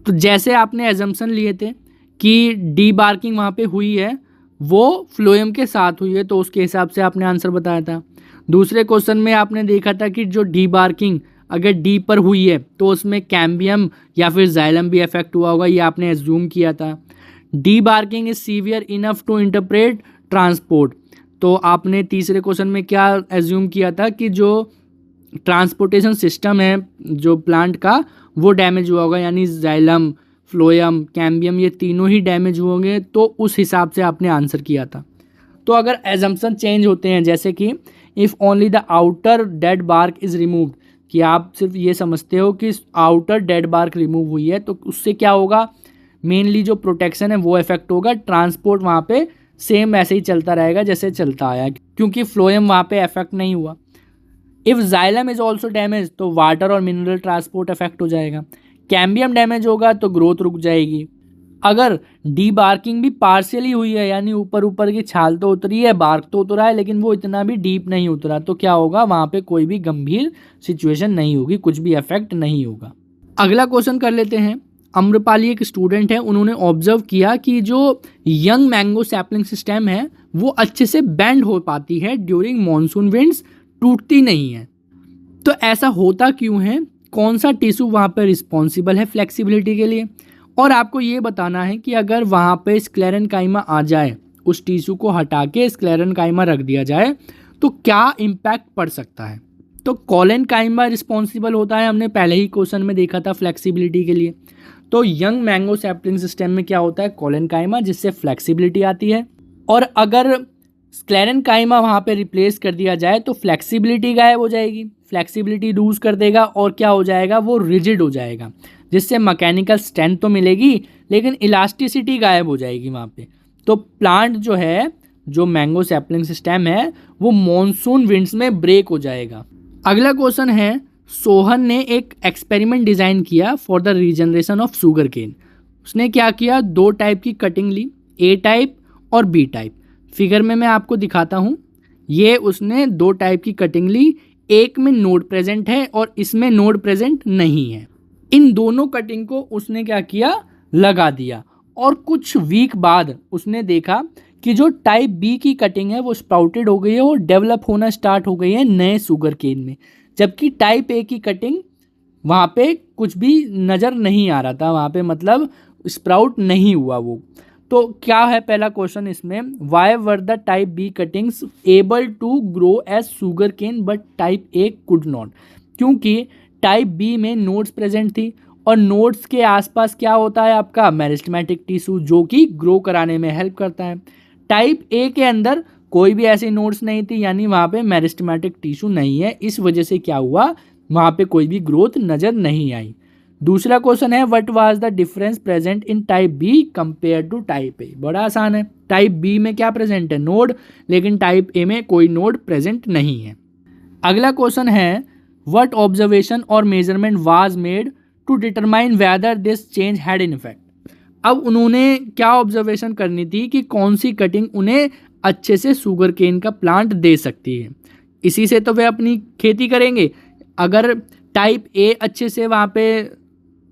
जैसे आपने एजम्पशन लिए थे कि डीबार्किंग वहाँ पे हुई है वो फ्लोएम के साथ हुई है, तो उसके हिसाब से आपने आंसर बताया था। दूसरे क्वेश्चन में आपने देखा था कि जो डीबार्किंग अगर डी पर हुई है तो उसमें कैम्बियम या फिर जाइलम भी अफेक्ट हुआ होगा, ये आपने एज्यूम किया था। Debarking is severe enough to interpret transport, तो आपने तीसरे क्वेश्चन में क्या एज्यूम किया था कि जो ट्रांसपोर्टेशन सिस्टम है जो प्लांट का वो डैमेज हुआ होगा, यानी जाइलम, फ्लोएम, कैम्बियम ये तीनों ही डैमेज होंगे, तो उस हिसाब से आपने आंसर किया था। तो अगर एजम्पशन चेंज होते हैं, जैसे कि if only the outer dead bark is removed, कि आप सिर्फ ये समझते हो कि आउटर डेड बार्क रिमूव हुई है, तो उससे क्या होगा, मेनली जो प्रोटेक्शन है वो इफेक्ट होगा। ट्रांसपोर्ट वहाँ पे सेम ऐसे ही चलता रहेगा जैसे चलता आया, क्योंकि फ्लोएम वहाँ पे इफेक्ट नहीं हुआ। If xylem is also damage तो वाटर और मिनरल ट्रांसपोर्ट इफेक्ट हो जाएगा। कैम्बियम डैमेज होगा तो ग्रोथ रुक जाएगी। अगर डीबार्किंग भी पार्शियली हुई है, यानी ऊपर ऊपर की छाल तो उतरी है, बार्क तो उतरा है, लेकिन वो इतना भी डीप नहीं उतरा, तो क्या होगा, वहाँ पे कोई भी गंभीर सिचुएशन नहीं होगी, कुछ भी इफेक्ट नहीं होगा। अगला क्वेश्चन कर लेते हैं। अम्रपाली एक स्टूडेंट है, उन्होंने ऑब्जर्व किया कि जो यंग मैंगो सैपलिंग सिस्टम है वो अच्छे से बेंड हो पाती है ड्यूरिंग मॉनसून विंड्स, टूटती नहीं है। तो ऐसा होता क्यों है, कौन सा टिश्यू वहाँ पर रिस्पॉन्सिबल है फ्लेक्सिबिलिटी के लिए, और आपको ये बताना है कि अगर वहाँ पे स्क्लेरेनकाइमा आ जाए, उस टिश्यू को हटा के स्क्लेरेनकाइमा रख दिया जाए तो क्या इम्पैक्ट पड़ सकता है। तो कॉलेनकाइमा रिस्पॉन्सिबल होता है, हमने पहले ही क्वेश्चन में देखा था फ्लेक्सिबिलिटी के लिए। तो यंग मैंगो सैपलिंग सिस्टम में क्या होता है, कॉलेनकाइमा, जिससे फ्लेक्सिबिलिटी आती है। और अगर स्क्लेरेनकाइमा वहाँ पे रिप्लेस कर दिया जाए तो फ्लेक्सिबिलिटी गायब हो जाएगी, फ्लेक्सिबिलिटी लूज कर देगा और क्या हो जाएगा, वो रिजिड हो जाएगा, जिससे मैकेनिकल स्ट्रेंथ तो मिलेगी लेकिन इलास्टिसिटी गायब हो जाएगी वहाँ पे। तो प्लांट जो है, जो मैंगो सैपलिंग सिस्टम है, वो मॉनसून विंड्स में ब्रेक हो जाएगा। अगला क्वेश्चन है, सोहन ने एक एक्सपेरिमेंट डिज़ाइन किया for the regeneration of sugarcane. उसने क्या किया, 2 टाइप की कटिंग ली, ए टाइप और बी टाइप। फिगर में मैं आपको दिखाता हूँ, ये उसने 2 टाइप की कटिंग ली, एक में नोड प्रेजेंट है और इसमें नोड प्रेजेंट नहीं है। इन दोनों कटिंग को उसने क्या किया, लगा दिया, और कुछ वीक बाद उसने देखा कि जो टाइप बी की कटिंग है वो स्प्राउटेड हो गई है और डेवलप होना स्टार्ट हो गई है नए शुगर केन में, जबकि टाइप ए की कटिंग वहाँ पे कुछ भी नज़र नहीं आ रहा था, वहाँ पे मतलब स्प्राउट नहीं हुआ वो। तो क्या है पहला क्वेश्चन इसमें, why were the type B cuttings able to grow as sugarcane but type A could not. क्योंकि टाइप बी में नोड्स प्रेजेंट थी और नोड्स के आसपास क्या होता है आपका मेरिस्टेमेटिक टिश्यू, जो कि ग्रो कराने में हेल्प करता है। टाइप ए के अंदर कोई भी ऐसी नोड्स नहीं थी, यानी वहाँ पे मेरिस्टेमेटिक टिश्यू नहीं है, इस वजह से क्या हुआ, वहाँ पे कोई भी ग्रोथ नज़र नहीं आई। दूसरा क्वेश्चन है what was the difference present in type B compare to type A. बड़ा आसान है, टाइप बी में क्या प्रेजेंट है, नोड, लेकिन टाइप ए में कोई नोड प्रेजेंट नहीं है। अगला क्वेश्चन है व्हाट ऑब्जर्वेशन और measurement was made to determine whether this change had in effect. अब उन्होंने क्या ऑब्जर्वेशन करनी थी कि कौन सी कटिंग उन्हें अच्छे से शुगर केन का प्लांट दे सकती है, इसी से तो वे अपनी खेती करेंगे। अगर टाइप ए अच्छे से वहाँ पे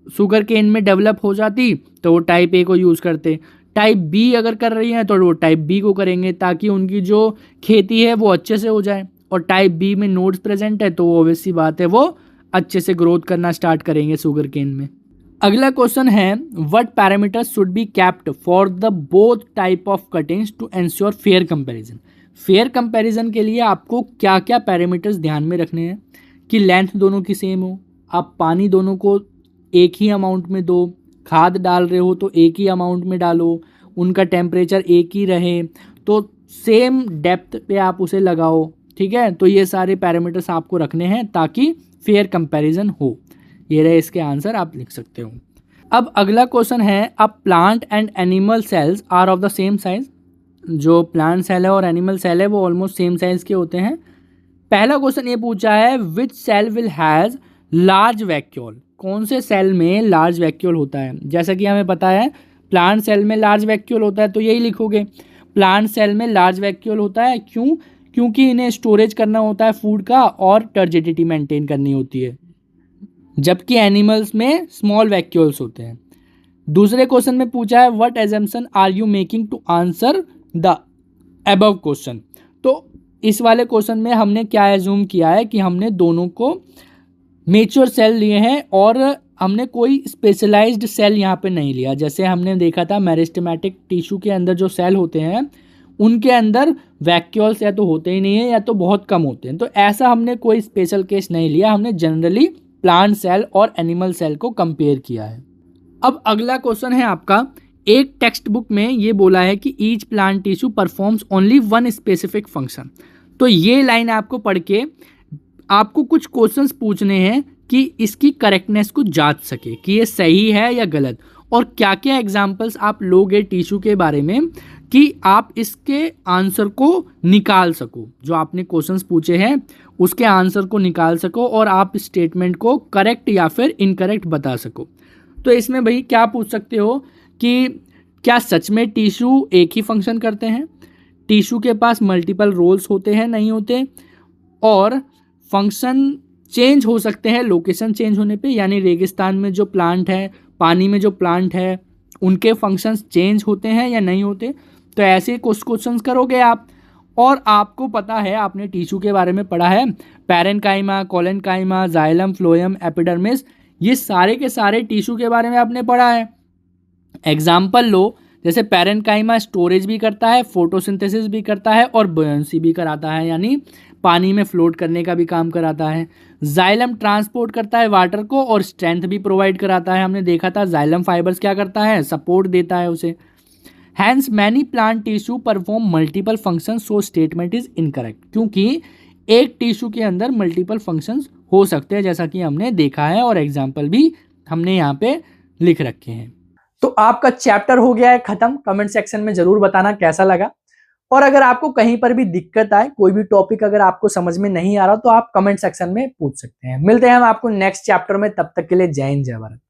शुगर केन में डेवलप हो जाती तो वो टाइप ए को यूज़ करते, टाइप बी अगर कर रही हैं तो वो टाइप बी को करेंगे, ताकि उनकी जो खेती है वो अच्छे से हो जाए। और टाइप बी में नोड्स प्रेजेंट है तो ऑब्वियस सी बात है वो अच्छे से ग्रोथ करना स्टार्ट करेंगे शुगर केन में। अगला क्वेश्चन है what parameters should be kept for the both type of cuttings to ensure fair comparison. Fair comparison के लिए आपको क्या क्या पैरामीटर्स ध्यान में रखने हैं कि लेंथ दोनों की सेम हो, आप पानी दोनों को एक ही अमाउंट में दो, खाद डाल रहे हो तो एक ही अमाउंट में डालो, उनका टेम्परेचर एक ही रहे, तो सेम डेप्थ पे आप उसे लगाओ, ठीक है। तो ये सारे पैरामीटर्स आपको रखने हैं ताकि फेयर कंपैरिजन हो। ये रहे इसके आंसर, आप लिख सकते हो। अब अगला क्वेश्चन है a plant and animal cells are of the same size. जो प्लांट सेल है और एनिमल सेल है वो ऑलमोस्ट सेम साइज के होते हैं। पहला क्वेश्चन ये पूछा है which cell will has large vacuole. कौन से सेल में लार्ज वैक्यूल होता है। जैसा कि हमें पता है प्लांट सेल में लार्ज वैक्यूल होता है, तो यही लिखोगे प्लांट सेल में लार्ज वैक्यूल होता है। क्यों? क्योंकि इन्हें स्टोरेज करना होता है फूड का और टर्जिडिटी मेंटेन करनी होती है, जबकि एनिमल्स में स्मॉल वैक्यूल्स होते हैं। दूसरे क्वेश्चन में पूछा है what assumption are you making to answer the above question. तो इस वाले क्वेश्चन में हमने क्या एज्यूम किया है कि हमने दोनों को मेच्योर सेल लिए हैं और हमने कोई स्पेशलाइज्ड सेल यहाँ पे नहीं लिया। जैसे हमने देखा था मेरिस्टेमेटिक टिश्यू के अंदर जो सेल होते हैं उनके अंदर वैक्यूल्स या तो होते ही नहीं है या तो बहुत कम होते हैं, तो ऐसा हमने कोई स्पेशल केस नहीं लिया। हमने जनरली प्लांट सेल और एनिमल सेल को कंपेयर किया है। अब अगला क्वेश्चन है आपका, एक टेक्स्ट बुक में ये बोला है कि each plant tissue performs only one specific function. तो ये लाइन आपको पढ़ के आपको कुछ क्वेश्चंस पूछने हैं कि इसकी करेक्टनेस को जांच सके कि ये सही है या गलत, और क्या क्या एग्जांपल्स आप लोगे टिश्यू के बारे में कि आप इसके आंसर को निकाल सको। जो आपने क्वेश्चंस पूछे हैं उसके आंसर को निकाल सको और आप स्टेटमेंट को करेक्ट या फिर इनकरेक्ट बता सको। तो इसमें भाई क्या पूछ सकते हो कि क्या सच में टिश्यू एक ही फंक्शन करते हैं, टिश्यू के पास मल्टीपल रोल्स होते हैं नहीं होते, और फंक्शन चेंज हो सकते हैं लोकेशन चेंज होने पे, यानी रेगिस्तान में जो प्लांट है, पानी में जो प्लांट है, उनके फंक्शंस चेंज होते हैं या नहीं होते। तो ऐसे क्वेश्चंस करोगे आप। और आपको पता है, आपने टिश्यू के बारे में पढ़ा है, parenchyma, collenchyma, xylem, phloem, epidermis, ये सारे के सारे टिश्यू के बारे में आपने पढ़ा है। एग्जाम्पल लो, जैसे पैरेन्काइमा स्टोरेज भी करता है, फोटोसिंथेसिस भी करता है और बुयांसी भी कराता है, यानी पानी में फ्लोट करने का भी काम कराता है। जाइलम ट्रांसपोर्ट करता है वाटर को और स्ट्रेंथ भी प्रोवाइड कराता है। हमने देखा था जाइलम फाइबर्स क्या करता है, सपोर्ट देता है उसे। Hence many plant tissue perform multiple function, so statement is incorrect. क्योंकि एक टिश्यू के अंदर मल्टीपल फंक्शंस हो सकते हैं, जैसा कि हमने देखा है और एग्जाम्पल भी हमने यहाँ पे लिख रखे हैं। तो आपका चैप्टर हो गया है खत्म। कमेंट सेक्शन में जरूर बताना कैसा लगा, और अगर आपको कहीं पर भी दिक्कत आए, कोई भी टॉपिक अगर आपको समझ में नहीं आ रहा तो आप कमेंट सेक्शन में पूछ सकते हैं। मिलते हैं हम आपको नेक्स्ट चैप्टर में, तब तक के लिए जय हिंद जय भारत।